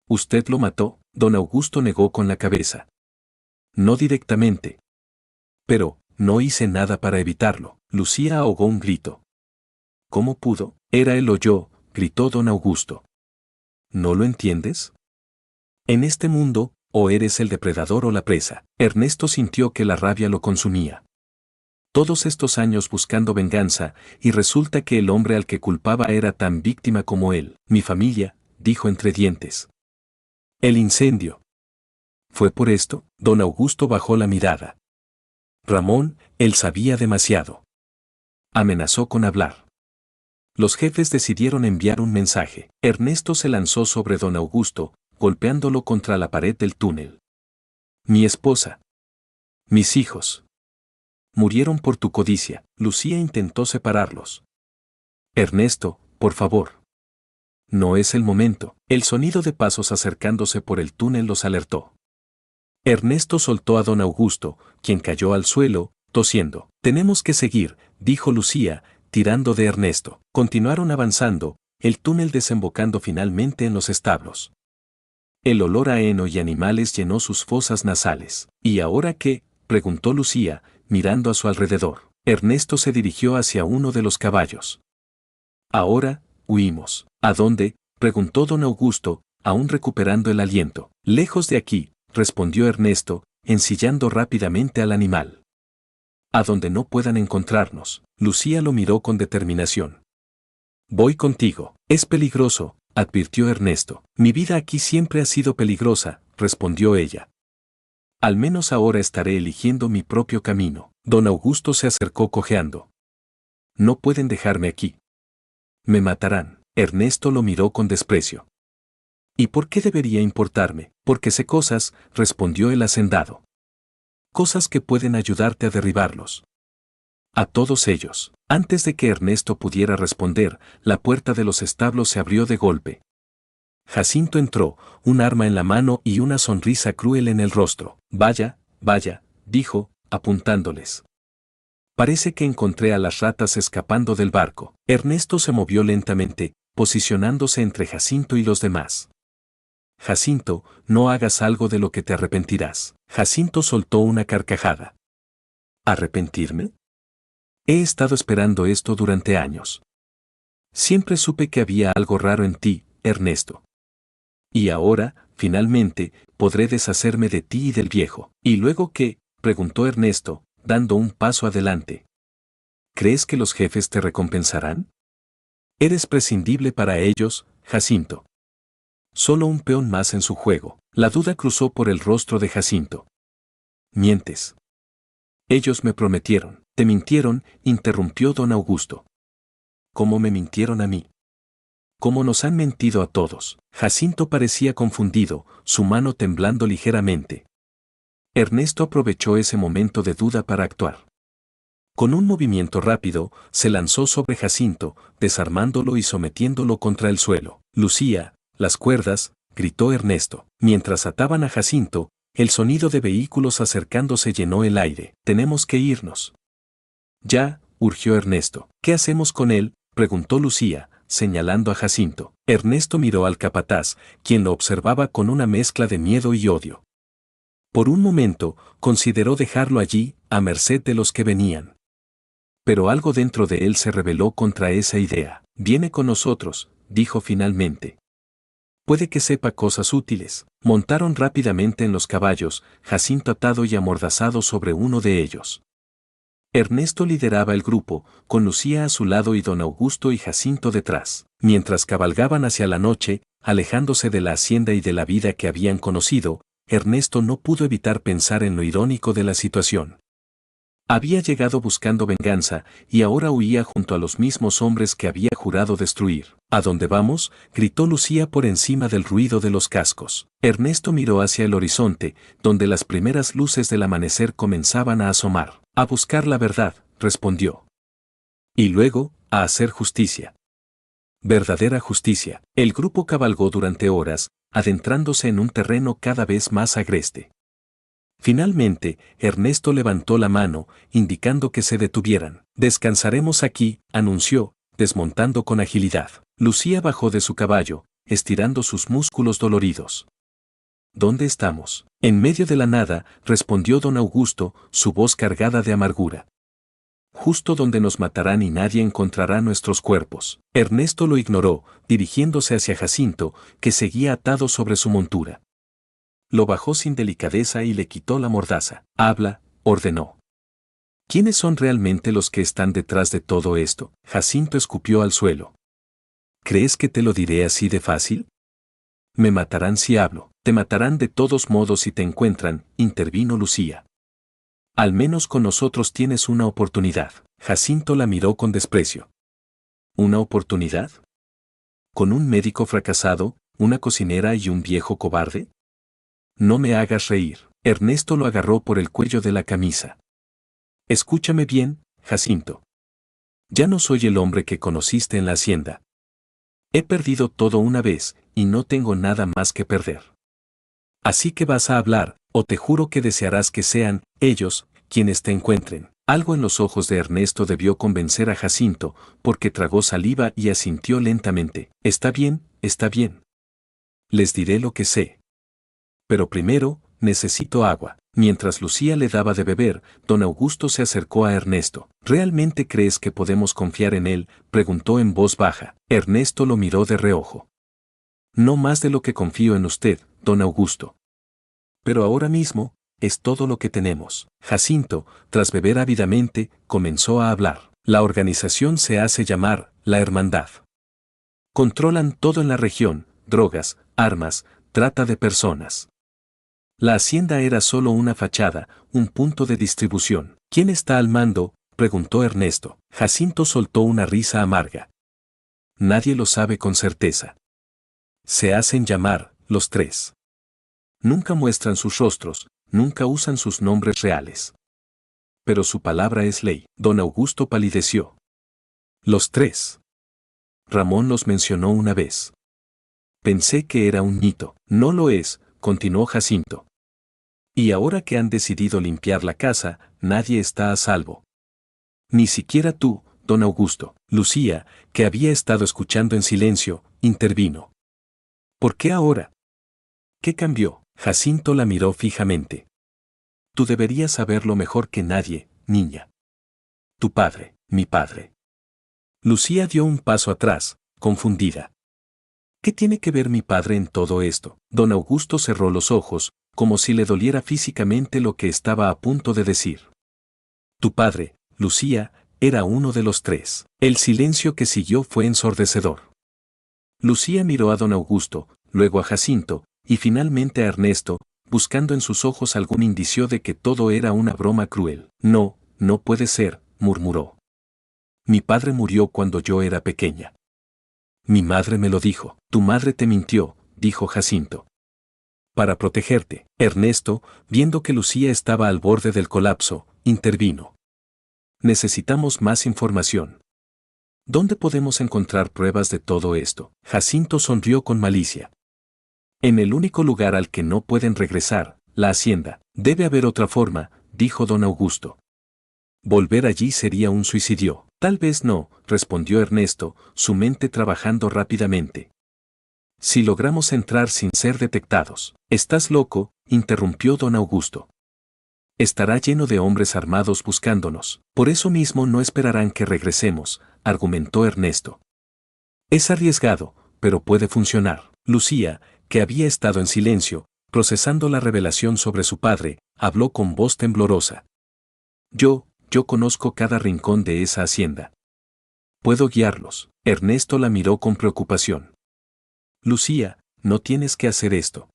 «¿Usted lo mató?». Don Augusto negó con la cabeza. «No directamente. Pero, no hice nada para evitarlo». Lucía ahogó un grito. «¿Cómo pudo?». «Era él o yo», gritó don Augusto. «¿No lo entiendes? En este mundo, o eres el depredador o la presa». Ernesto sintió que la rabia lo consumía. Todos estos años buscando venganza, y resulta que el hombre al que culpaba era tan víctima como él. «Mi familia», dijo entre dientes. «El incendio». «¿Fue por esto?». Don Augusto bajó la mirada. «Ramón, él sabía demasiado. Amenazó con hablar». Los jefes decidieron enviar un mensaje. Ernesto se lanzó sobre don Augusto, golpeándolo contra la pared del túnel. «Mi esposa. Mis hijos. Murieron por tu codicia». Lucía intentó separarlos. «Ernesto, por favor. No es el momento». El sonido de pasos acercándose por el túnel los alertó. Ernesto soltó a don Augusto, quien cayó al suelo, tosiendo. «Tenemos que seguir», dijo Lucía, tirando de Ernesto. Continuaron avanzando, el túnel desembocando finalmente en los establos. El olor a heno y animales llenó sus fosas nasales. «¿Y ahora qué?», preguntó Lucía, mirando a su alrededor. Ernesto se dirigió hacia uno de los caballos. «Ahora, huimos». «¿A dónde?», preguntó don Augusto, aún recuperando el aliento. «Lejos de aquí», respondió Ernesto, ensillando rápidamente al animal. «A donde no puedan encontrarnos». Lucía lo miró con determinación. «Voy contigo». «Es peligroso», advirtió Ernesto. «Mi vida aquí siempre ha sido peligrosa», respondió ella. «Al menos ahora estaré eligiendo mi propio camino». Don Augusto se acercó cojeando. «No pueden dejarme aquí. Me matarán». Ernesto lo miró con desprecio. «¿Y por qué debería importarme?». «Porque sé cosas», respondió el hacendado. «Cosas que pueden ayudarte a derribarlos. A todos ellos». Antes de que Ernesto pudiera responder, la puerta de los establos se abrió de golpe. Jacinto entró, un arma en la mano y una sonrisa cruel en el rostro. «Vaya, vaya», dijo, apuntándoles. «Parece que encontré a las ratas escapando del barco». Ernesto se movió lentamente, posicionándose entre Jacinto y los demás. «Jacinto, no hagas algo de lo que te arrepentirás». Jacinto soltó una carcajada. «¿Arrepentirme? He estado esperando esto durante años. Siempre supe que había algo raro en ti, Ernesto. Y ahora, finalmente, podré deshacerme de ti y del viejo». «¿Y luego qué?», preguntó Ernesto, dando un paso adelante. ¿Crees que los jefes te recompensarán? Eres prescindible para ellos, Jacinto. Solo un peón más en su juego. La duda cruzó por el rostro de Jacinto. Mientes. Ellos me prometieron. Te mintieron, interrumpió don Augusto. ¿Cómo me mintieron a mí? ¿Cómo nos han mentido a todos? Jacinto parecía confundido, su mano temblando ligeramente. Ernesto aprovechó ese momento de duda para actuar. Con un movimiento rápido, se lanzó sobre Jacinto, desarmándolo y sometiéndolo contra el suelo. Lucía, las cuerdas, gritó Ernesto. Mientras ataban a Jacinto, el sonido de vehículos acercándose llenó el aire. Tenemos que irnos. Ya, urgió Ernesto. ¿Qué hacemos con él?, preguntó Lucía, señalando a Jacinto. Ernesto miró al capataz, quien lo observaba con una mezcla de miedo y odio. Por un momento, consideró dejarlo allí, a merced de los que venían. Pero algo dentro de él se rebeló contra esa idea. Viene con nosotros, dijo finalmente. Puede que sepa cosas útiles. Montaron rápidamente en los caballos, Jacinto atado y amordazado sobre uno de ellos. Ernesto lideraba el grupo, con Lucía a su lado y don Augusto y Jacinto detrás. Mientras cabalgaban hacia la noche, alejándose de la hacienda y de la vida que habían conocido, Ernesto no pudo evitar pensar en lo irónico de la situación. Había llegado buscando venganza, y ahora huía junto a los mismos hombres que había jurado destruir. ¿A dónde vamos?, gritó Lucía por encima del ruido de los cascos. Ernesto miró hacia el horizonte, donde las primeras luces del amanecer comenzaban a asomar. A buscar la verdad, respondió. Y luego, a hacer justicia. Verdadera justicia. El grupo cabalgó durante horas, adentrándose en un terreno cada vez más agreste. Finalmente, Ernesto levantó la mano, indicando que se detuvieran. Descansaremos aquí, anunció, desmontando con agilidad. Lucía bajó de su caballo, estirando sus músculos doloridos. ¿Dónde estamos? En medio de la nada, respondió don Augusto, su voz cargada de amargura. Justo donde nos matarán y nadie encontrará nuestros cuerpos. Ernesto lo ignoró, dirigiéndose hacia Jacinto, que seguía atado sobre su montura. Lo bajó sin delicadeza y le quitó la mordaza. Habla, ordenó. ¿Quiénes son realmente los que están detrás de todo esto? Jacinto escupió al suelo. ¿Crees que te lo diré así de fácil? Me matarán si hablo. Te matarán de todos modos si te encuentran, intervino Lucía. Al menos con nosotros tienes una oportunidad. Jacinto la miró con desprecio. ¿Una oportunidad? ¿Con un médico fracasado, una cocinera y un viejo cobarde? No me hagas reír. Ernesto lo agarró por el cuello de la camisa. Escúchame bien, Jacinto. Ya no soy el hombre que conociste en la hacienda. He perdido todo una vez, y no tengo nada más que perder. Así que vas a hablar, o te juro que desearás que sean ellos quienes te encuentren. Algo en los ojos de Ernesto debió convencer a Jacinto, porque tragó saliva y asintió lentamente. Está bien, está bien. Les diré lo que sé. Pero primero, necesito agua. Mientras Lucía le daba de beber, don Augusto se acercó a Ernesto. ¿Realmente crees que podemos confiar en él?, preguntó en voz baja. Ernesto lo miró de reojo. No más de lo que confío en usted, don Augusto. Pero ahora mismo, es todo lo que tenemos. Jacinto, tras beber ávidamente, comenzó a hablar. La organización se hace llamar la Hermandad. Controlan todo en la región: drogas, armas, trata de personas. La hacienda era solo una fachada, un punto de distribución. ¿Quién está al mando?, preguntó Ernesto. Jacinto soltó una risa amarga. Nadie lo sabe con certeza. Se hacen llamar los tres. Nunca muestran sus rostros, nunca usan sus nombres reales. Pero su palabra es ley. Don Augusto palideció. Los tres. Ramón los mencionó una vez. Pensé que era un mito. No lo es, continuó Jacinto. Y ahora que han decidido limpiar la casa, nadie está a salvo. Ni siquiera tú, don Augusto. Lucía, que había estado escuchando en silencio, intervino. ¿Por qué ahora? ¿Qué cambió? Jacinto la miró fijamente. Tú deberías saberlo mejor que nadie, niña. Tu padre, mi padre. Lucía dio un paso atrás, confundida. ¿Qué tiene que ver mi padre en todo esto? Don Augusto cerró los ojos, como si le doliera físicamente lo que estaba a punto de decir. Tu padre, Lucía, era uno de los tres. El silencio que siguió fue ensordecedor. Lucía miró a don Augusto, luego a Jacinto, y finalmente a Ernesto, buscando en sus ojos algún indicio de que todo era una broma cruel. No, no puede ser, murmuró. Mi padre murió cuando yo era pequeña. Mi madre me lo dijo. Tu madre te mintió, dijo Jacinto. Para protegerte. Ernesto, viendo que Lucía estaba al borde del colapso, intervino. Necesitamos más información. ¿Dónde podemos encontrar pruebas de todo esto? Jacinto sonrió con malicia. En el único lugar al que no pueden regresar, la hacienda. Debe haber otra forma, dijo don Augusto. Volver allí sería un suicidio. Tal vez no, respondió Ernesto, su mente trabajando rápidamente. Si logramos entrar sin ser detectados. Estás loco, interrumpió don Augusto. Estará lleno de hombres armados buscándonos. Por eso mismo no esperarán que regresemos, argumentó Ernesto. Es arriesgado, pero puede funcionar. Lucía, que había estado en silencio, procesando la revelación sobre su padre, habló con voz temblorosa. Yo conozco cada rincón de esa hacienda. Puedo guiarlos. Ernesto la miró con preocupación. Lucía, no tienes que hacer esto.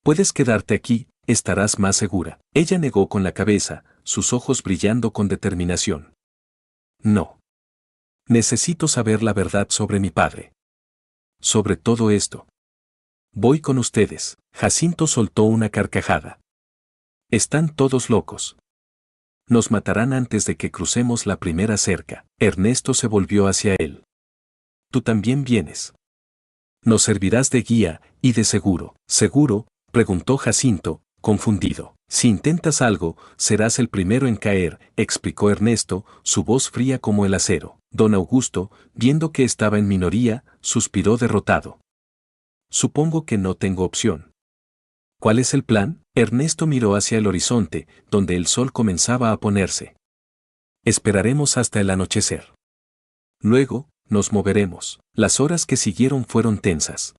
Puedes quedarte aquí, estarás más segura. Ella negó con la cabeza, sus ojos brillando con determinación. No. Necesito saber la verdad sobre mi padre. Sobre todo esto. Voy con ustedes. Jacinto soltó una carcajada. Están todos locos. Nos matarán antes de que crucemos la primera cerca. Ernesto se volvió hacia él. Tú también vienes. Nos servirás de guía, y de seguro. ¿Seguro? Preguntó Jacinto, confundido. Si intentas algo, serás el primero en caer, explicó Ernesto, su voz fría como el acero. Don Augusto, viendo que estaba en minoría, suspiró derrotado. Supongo que no tengo opción. ¿Cuál es el plan? Ernesto miró hacia el horizonte, donde el sol comenzaba a ponerse. Esperaremos hasta el anochecer. Luego, nos moveremos. Las horas que siguieron fueron tensas.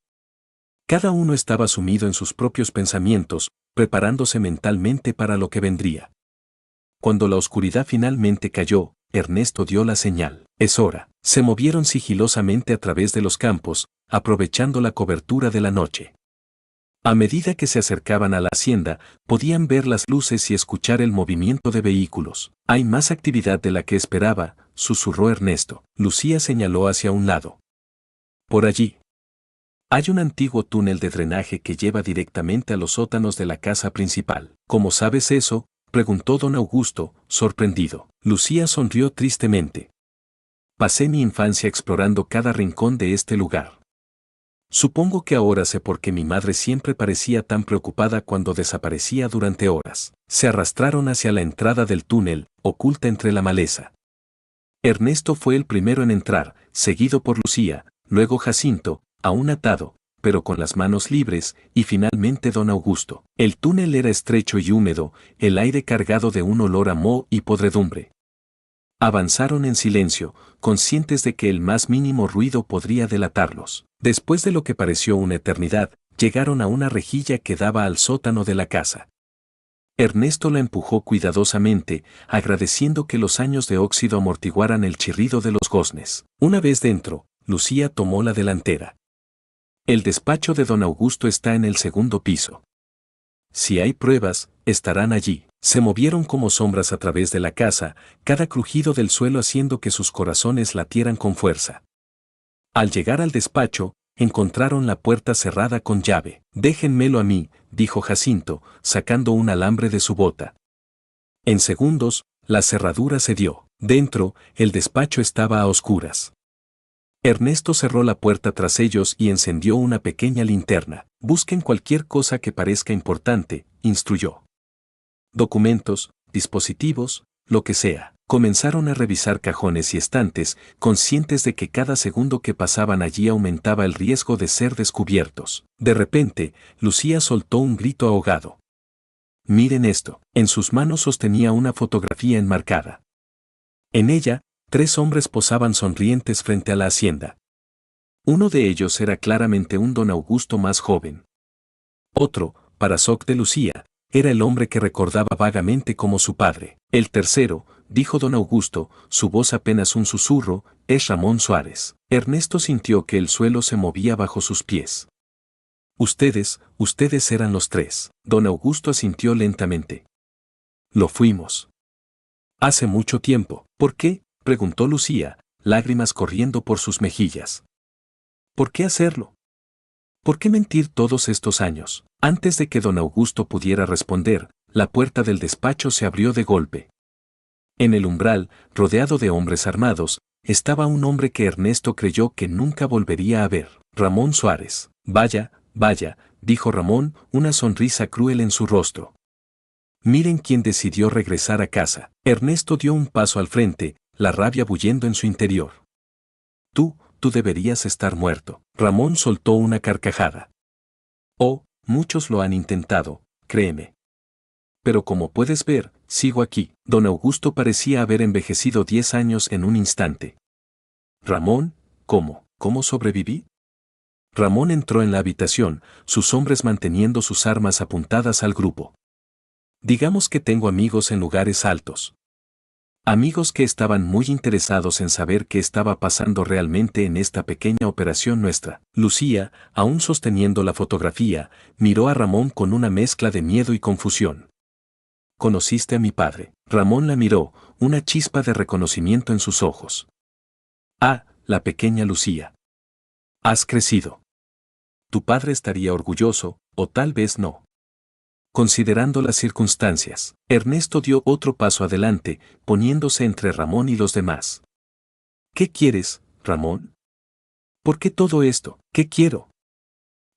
Cada uno estaba sumido en sus propios pensamientos, preparándose mentalmente para lo que vendría. Cuando la oscuridad finalmente cayó, Ernesto dio la señal. Es hora. Se movieron sigilosamente a través de los campos, aprovechando la cobertura de la noche. A medida que se acercaban a la hacienda, podían ver las luces y escuchar el movimiento de vehículos. Hay más actividad de la que esperaba, susurró Ernesto. Lucía señaló hacia un lado. Por allí. Hay un antiguo túnel de drenaje que lleva directamente a los sótanos de la casa principal. ¿Cómo sabes eso?, preguntó don Augusto, sorprendido. Lucía sonrió tristemente. Pasé mi infancia explorando cada rincón de este lugar. Supongo que ahora sé por qué mi madre siempre parecía tan preocupada cuando desaparecía durante horas. Se arrastraron hacia la entrada del túnel, oculta entre la maleza. Ernesto fue el primero en entrar, seguido por Lucía, luego Jacinto, aún atado, pero con las manos libres, y finalmente don Augusto. El túnel era estrecho y húmedo, el aire cargado de un olor a moho y podredumbre. Avanzaron en silencio, conscientes de que el más mínimo ruido podría delatarlos. Después de lo que pareció una eternidad, llegaron a una rejilla que daba al sótano de la casa. Ernesto la empujó cuidadosamente, agradeciendo que los años de óxido amortiguaran el chirrido de los goznes. Una vez dentro, Lucía tomó la delantera. El despacho de don Augusto está en el segundo piso. Si hay pruebas, estarán allí. Se movieron como sombras a través de la casa, cada crujido del suelo haciendo que sus corazones latieran con fuerza. Al llegar al despacho, encontraron la puerta cerrada con llave. Déjenmelo a mí, dijo Jacinto, sacando un alambre de su bota. En segundos, la cerradura cedió. Dentro, el despacho estaba a oscuras. Ernesto cerró la puerta tras ellos y encendió una pequeña linterna. Busquen cualquier cosa que parezca importante, instruyó. Documentos, dispositivos, lo que sea. Comenzaron a revisar cajones y estantes, conscientes de que cada segundo que pasaban allí aumentaba el riesgo de ser descubiertos. De repente, Lucía soltó un grito ahogado. Miren esto. En sus manos sostenía una fotografía enmarcada. En ella, 3 hombres posaban sonrientes frente a la hacienda. Uno de ellos era claramente un don Augusto más joven. Otro, para shock de Lucía, era el hombre que recordaba vagamente como su padre. El tercero, dijo don Augusto, su voz apenas un susurro, es Ramón Suárez. Ernesto sintió que el suelo se movía bajo sus pies. Ustedes eran los tres. Don Augusto asintió lentamente. Lo fuimos. Hace mucho tiempo. ¿Por qué?, preguntó Lucía, lágrimas corriendo por sus mejillas. ¿Por qué hacerlo? ¿Por qué mentir todos estos años? Antes de que don Augusto pudiera responder, la puerta del despacho se abrió de golpe. En el umbral, rodeado de hombres armados, estaba un hombre que Ernesto creyó que nunca volvería a ver, Ramón Suárez. Vaya, vaya, dijo Ramón, una sonrisa cruel en su rostro. Miren quién decidió regresar a casa. Ernesto dio un paso al frente, la rabia bullendo en su interior. Tú deberías estar muerto. Ramón soltó una carcajada. Oh, muchos lo han intentado, créeme. Pero como puedes ver, sigo aquí. Don Augusto parecía haber envejecido 10 años en un instante. Ramón, ¿cómo sobreviví? Ramón entró en la habitación, sus hombres manteniendo sus armas apuntadas al grupo. Digamos que tengo amigos en lugares altos. Amigos que estaban muy interesados en saber qué estaba pasando realmente en esta pequeña operación nuestra. Lucía, aún sosteniendo la fotografía, miró a Ramón con una mezcla de miedo y confusión. ¿Conociste a mi padre? Ramón la miró, una chispa de reconocimiento en sus ojos. Ah, la pequeña Lucía. Has crecido. Tu padre estaría orgulloso, o tal vez no. Considerando las circunstancias, Ernesto dio otro paso adelante, poniéndose entre Ramón y los demás. ¿Qué quieres, Ramón? ¿Por qué todo esto? ¿Qué quiero?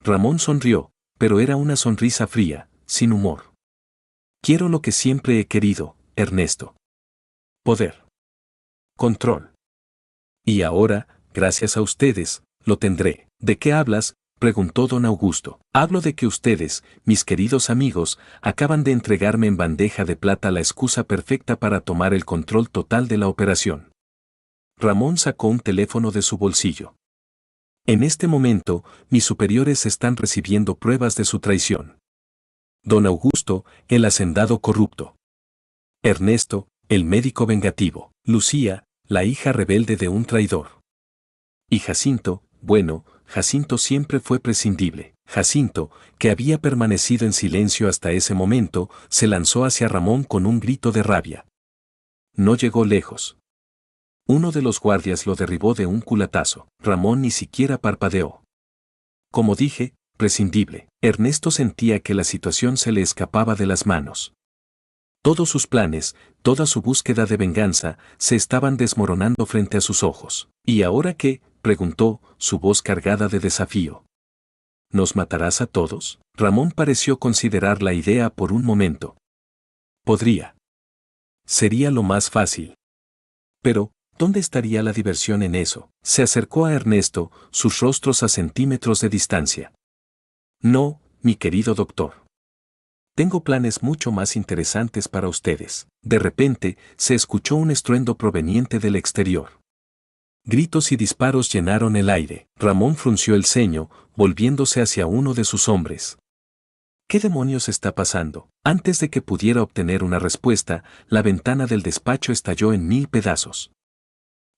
Ramón sonrió, pero era una sonrisa fría, sin humor. Quiero lo que siempre he querido, Ernesto. Poder. Control. Y ahora, gracias a ustedes, lo tendré. ¿De qué hablas?, preguntó don Augusto. Hablo de que ustedes, mis queridos amigos, acaban de entregarme en bandeja de plata la excusa perfecta para tomar el control total de la operación. Ramón sacó un teléfono de su bolsillo. En este momento, mis superiores están recibiendo pruebas de su traición. Don Augusto, el hacendado corrupto. Ernesto, el médico vengativo. Lucía, la hija rebelde de un traidor. Y Jacinto, bueno, Jacinto siempre fue prescindible. Jacinto, que había permanecido en silencio hasta ese momento, se lanzó hacia Ramón con un grito de rabia. No llegó lejos. Uno de los guardias lo derribó de un culatazo. Ramón ni siquiera parpadeó. Como dije, prescindible. Ernesto sentía que la situación se le escapaba de las manos. Todos sus planes, toda su búsqueda de venganza, se estaban desmoronando frente a sus ojos. ¿Y ahora qué?, preguntó, su voz cargada de desafío. ¿Nos matarás a todos? Ramón pareció considerar la idea por un momento. Podría. Sería lo más fácil. Pero, ¿dónde estaría la diversión en eso? Se acercó a Ernesto, sus rostros a centímetros de distancia. No, mi querido doctor. Tengo planes mucho más interesantes para ustedes. De repente, se escuchó un estruendo proveniente del exterior. Gritos y disparos llenaron el aire. Ramón frunció el ceño, volviéndose hacia uno de sus hombres. ¿Qué demonios está pasando? Antes de que pudiera obtener una respuesta, la ventana del despacho estalló en 1000 pedazos.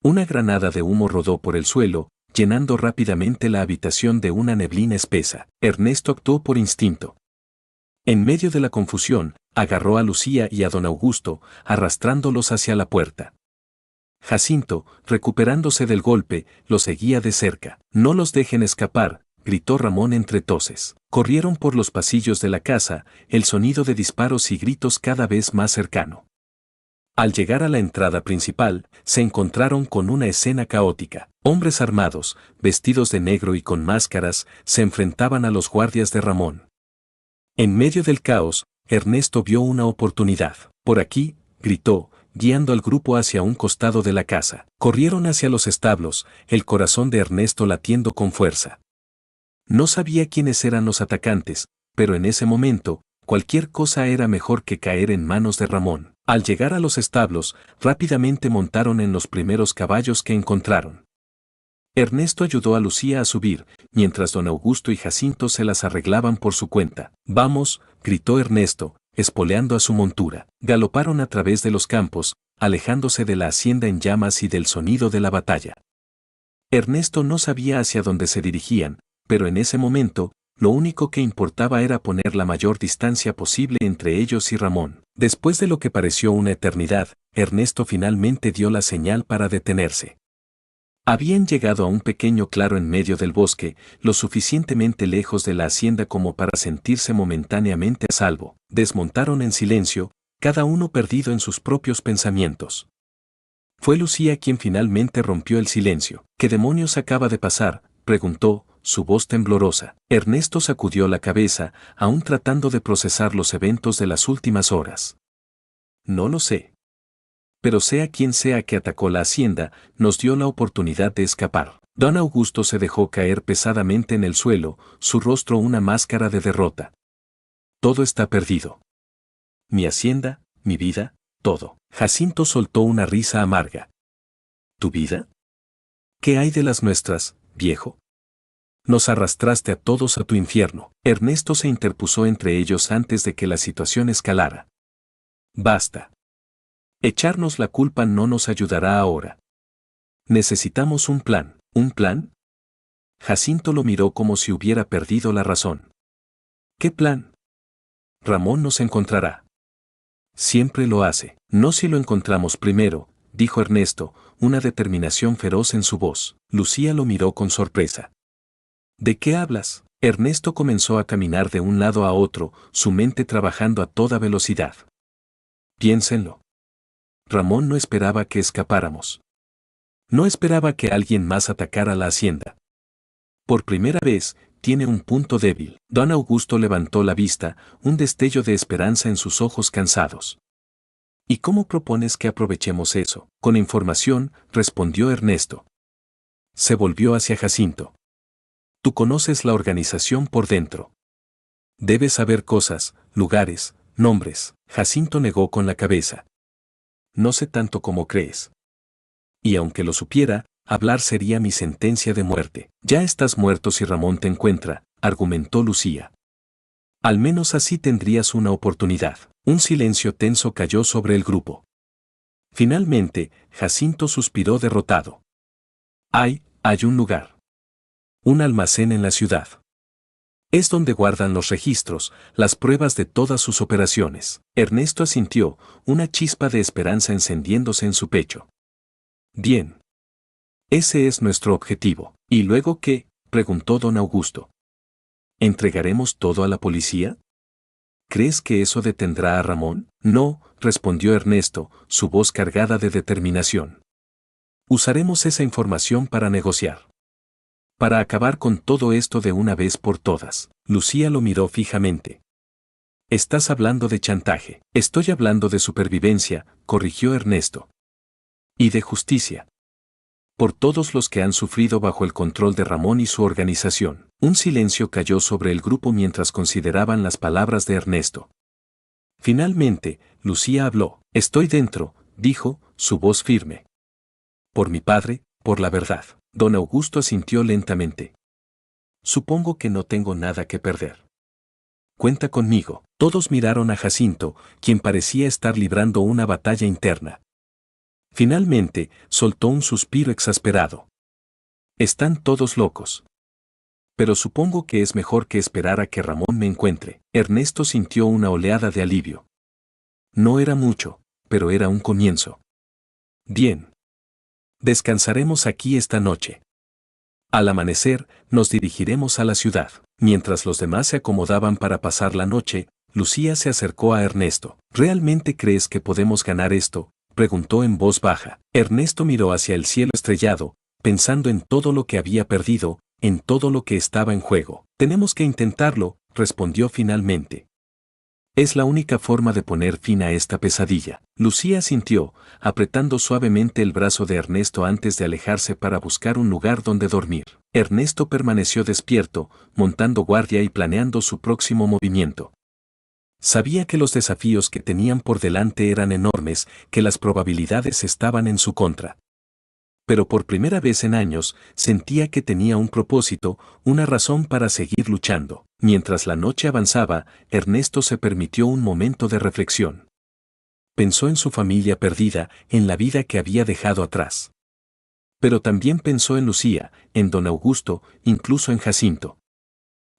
Una granada de humo rodó por el suelo, llenando rápidamente la habitación de una neblina espesa. Ernesto actuó por instinto. En medio de la confusión, agarró a Lucía y a don Augusto, arrastrándolos hacia la puerta. Jacinto, recuperándose del golpe, los seguía de cerca. No los dejen escapar, gritó Ramón entre toses. Corrieron por los pasillos de la casa, el sonido de disparos y gritos cada vez más cercano. Al llegar a la entrada principal, se encontraron con una escena caótica. Hombres armados, vestidos de negro y con máscaras, se enfrentaban a los guardias de Ramón. En medio del caos, Ernesto vio una oportunidad. Por aquí, gritó, guiando al grupo hacia un costado de la casa. Corrieron hacia los establos, el corazón de Ernesto latiendo con fuerza. No sabía quiénes eran los atacantes, pero en ese momento, cualquier cosa era mejor que caer en manos de Ramón. Al llegar a los establos, rápidamente montaron en los primeros caballos que encontraron. Ernesto ayudó a Lucía a subir, mientras don Augusto y Jacinto se las arreglaban por su cuenta. «Vamos», gritó Ernesto, espoleando a su montura. Galoparon a través de los campos, alejándose de la hacienda en llamas y del sonido de la batalla. Ernesto no sabía hacia dónde se dirigían, pero en ese momento, lo único que importaba era poner la mayor distancia posible entre ellos y Ramón. Después de lo que pareció una eternidad, Ernesto finalmente dio la señal para detenerse. Habían llegado a un pequeño claro en medio del bosque, lo suficientemente lejos de la hacienda como para sentirse momentáneamente a salvo. Desmontaron en silencio, cada uno perdido en sus propios pensamientos. Fue Lucía quien finalmente rompió el silencio. ¿Qué demonios acaba de pasar?, preguntó, su voz temblorosa. Ernesto sacudió la cabeza, aún tratando de procesar los eventos de las últimas horas. No lo sé. Pero sea quien sea que atacó la hacienda, nos dio la oportunidad de escapar. Don Augusto se dejó caer pesadamente en el suelo, su rostro una máscara de derrota. Todo está perdido. Mi hacienda, mi vida, todo. Jacinto soltó una risa amarga. ¿Tu vida? ¿Qué hay de las nuestras, viejo? Nos arrastraste a todos a tu infierno. Ernesto se interpuso entre ellos antes de que la situación escalara. Basta. Echarnos la culpa no nos ayudará ahora. Necesitamos un plan. ¿Un plan? Jacinto lo miró como si hubiera perdido la razón. ¿Qué plan? Ramón nos encontrará. Siempre lo hace. No si lo encontramos primero, dijo Ernesto, una determinación feroz en su voz. Lucía lo miró con sorpresa. ¿De qué hablas? Ernesto comenzó a caminar de un lado a otro, su mente trabajando a toda velocidad. Piénsenlo. Ramón no esperaba que escapáramos. No esperaba que alguien más atacara la hacienda. Por primera vez, tiene un punto débil. Don Augusto levantó la vista, un destello de esperanza en sus ojos cansados. ¿Y cómo propones que aprovechemos eso? Con información, respondió Ernesto. Se volvió hacia Jacinto. Tú conoces la organización por dentro. Debes saber cosas, lugares, nombres. Jacinto negó con la cabeza. No sé tanto como crees. Y aunque lo supiera, hablar sería mi sentencia de muerte. Ya estás muerto si Ramón te encuentra, argumentó Lucía. Al menos así tendrías una oportunidad. Un silencio tenso cayó sobre el grupo. Finalmente, Jacinto suspiró derrotado. Hay un lugar. Un almacén en la ciudad. Es donde guardan los registros, las pruebas de todas sus operaciones. Ernesto asintió, una chispa de esperanza encendiéndose en su pecho. Bien. Ese es nuestro objetivo. ¿Y luego qué?, preguntó don Augusto. ¿Entregaremos todo a la policía? ¿Crees que eso detendrá a Ramón? No, respondió Ernesto, su voz cargada de determinación. Usaremos esa información para negociar. Para acabar con todo esto de una vez por todas. Lucía lo miró fijamente. Estás hablando de chantaje. Estoy hablando de supervivencia, corrigió Ernesto. Y de justicia. Por todos los que han sufrido bajo el control de Ramón y su organización. Un silencio cayó sobre el grupo mientras consideraban las palabras de Ernesto. Finalmente, Lucía habló. Estoy dentro, dijo, su voz firme. Por mi padre, por la verdad. Don Augusto asintió lentamente. Supongo que no tengo nada que perder. Cuenta conmigo. Todos miraron a Jacinto, quien parecía estar librando una batalla interna. Finalmente, soltó un suspiro exasperado. Están todos locos. Pero supongo que es mejor que esperar a que Ramón me encuentre. Ernesto sintió una oleada de alivio. No era mucho, pero era un comienzo. Bien. Descansaremos aquí esta noche. Al amanecer, nos dirigiremos a la ciudad. Mientras los demás se acomodaban para pasar la noche, Lucía se acercó a Ernesto. ¿Realmente crees que podemos ganar esto?, preguntó en voz baja. Ernesto miró hacia el cielo estrellado, pensando en todo lo que había perdido, en todo lo que estaba en juego. Tenemos que intentarlo, respondió finalmente. Es la única forma de poner fin a esta pesadilla. Lucía asintió, apretando suavemente el brazo de Ernesto antes de alejarse para buscar un lugar donde dormir. Ernesto permaneció despierto, montando guardia y planeando su próximo movimiento. Sabía que los desafíos que tenían por delante eran enormes, que las probabilidades estaban en su contra. Pero por primera vez en años, sentía que tenía un propósito, una razón para seguir luchando. Mientras la noche avanzaba, Ernesto se permitió un momento de reflexión. Pensó en su familia perdida, en la vida que había dejado atrás. Pero también pensó en Lucía, en don Augusto, incluso en Jacinto.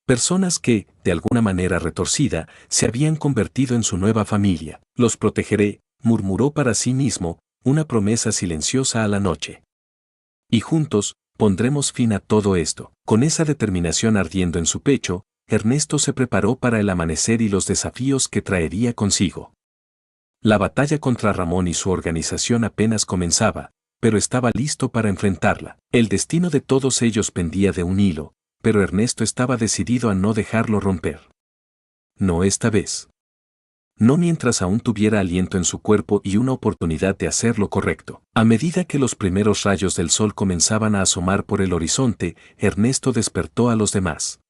Personas que, de alguna manera retorcida, se habían convertido en su nueva familia. Los protegeré, murmuró para sí mismo, una promesa silenciosa a la noche. Y juntos, pondremos fin a todo esto. Con esa determinación ardiendo en su pecho, Ernesto se preparó para el amanecer y los desafíos que traería consigo. La batalla contra Ramón y su organización apenas comenzaba, pero estaba listo para enfrentarla. El destino de todos ellos pendía de un hilo, pero Ernesto estaba decidido a no dejarlo romper. No esta vez. No mientras aún tuviera aliento en su cuerpo y una oportunidad de hacer lo correcto. A medida que los primeros rayos del sol comenzaban a asomar por el horizonte, Ernesto despertó a los demás.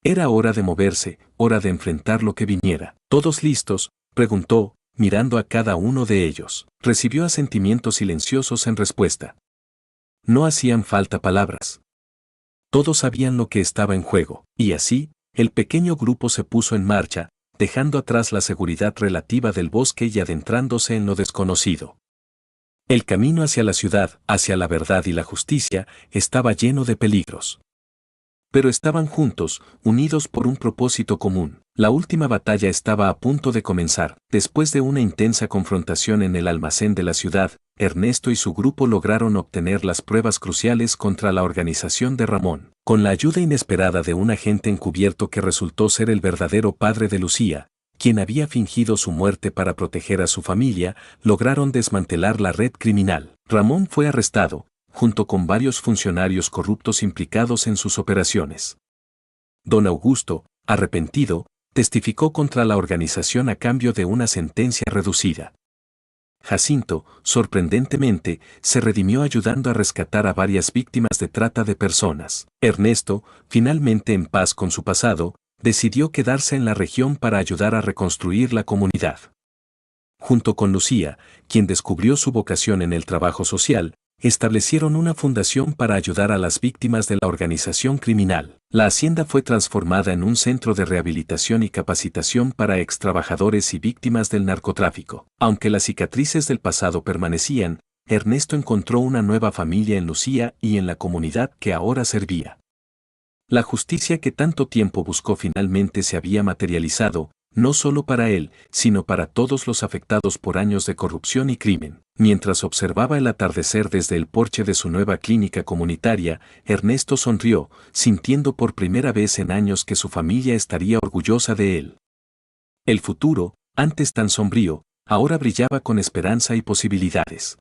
Era hora de moverse, hora de enfrentar lo que viniera. ¿Todos listos?, preguntó, mirando a cada uno de ellos. Recibió asentimientos silenciosos en respuesta. No hacían falta palabras. Todos sabían lo que estaba en juego, y así, el pequeño grupo se puso en marcha, dejando atrás la seguridad relativa del bosque y adentrándose en lo desconocido. El camino hacia la ciudad, hacia la verdad y la justicia, estaba lleno de peligros. Pero estaban juntos, unidos por un propósito común. La última batalla estaba a punto de comenzar. Después de una intensa confrontación en el almacén de la ciudad, Ernesto y su grupo lograron obtener las pruebas cruciales contra la organización de Ramón. Con la ayuda inesperada de un agente encubierto que resultó ser el verdadero padre de Lucía, quien había fingido su muerte para proteger a su familia, lograron desmantelar la red criminal. Ramón fue arrestado, junto con varios funcionarios corruptos implicados en sus operaciones. Don Augusto, arrepentido, testificó contra la organización a cambio de una sentencia reducida. Jacinto, sorprendentemente, se redimió ayudando a rescatar a varias víctimas de trata de personas. Ernesto, finalmente en paz con su pasado, decidió quedarse en la región para ayudar a reconstruir la comunidad. Junto con Lucía, quien descubrió su vocación en el trabajo social, establecieron una fundación para ayudar a las víctimas de la organización criminal. La hacienda fue transformada en un centro de rehabilitación y capacitación para extrabajadores y víctimas del narcotráfico. Aunque las cicatrices del pasado permanecían, Ernesto encontró una nueva familia en Lucía y en la comunidad que ahora servía. La justicia que tanto tiempo buscó finalmente se había materializado, no solo para él, sino para todos los afectados por años de corrupción y crimen. Mientras observaba el atardecer desde el porche de su nueva clínica comunitaria, Ernesto sonrió, sintiendo por primera vez en años que su familia estaría orgullosa de él. El futuro, antes tan sombrío, ahora brillaba con esperanza y posibilidades.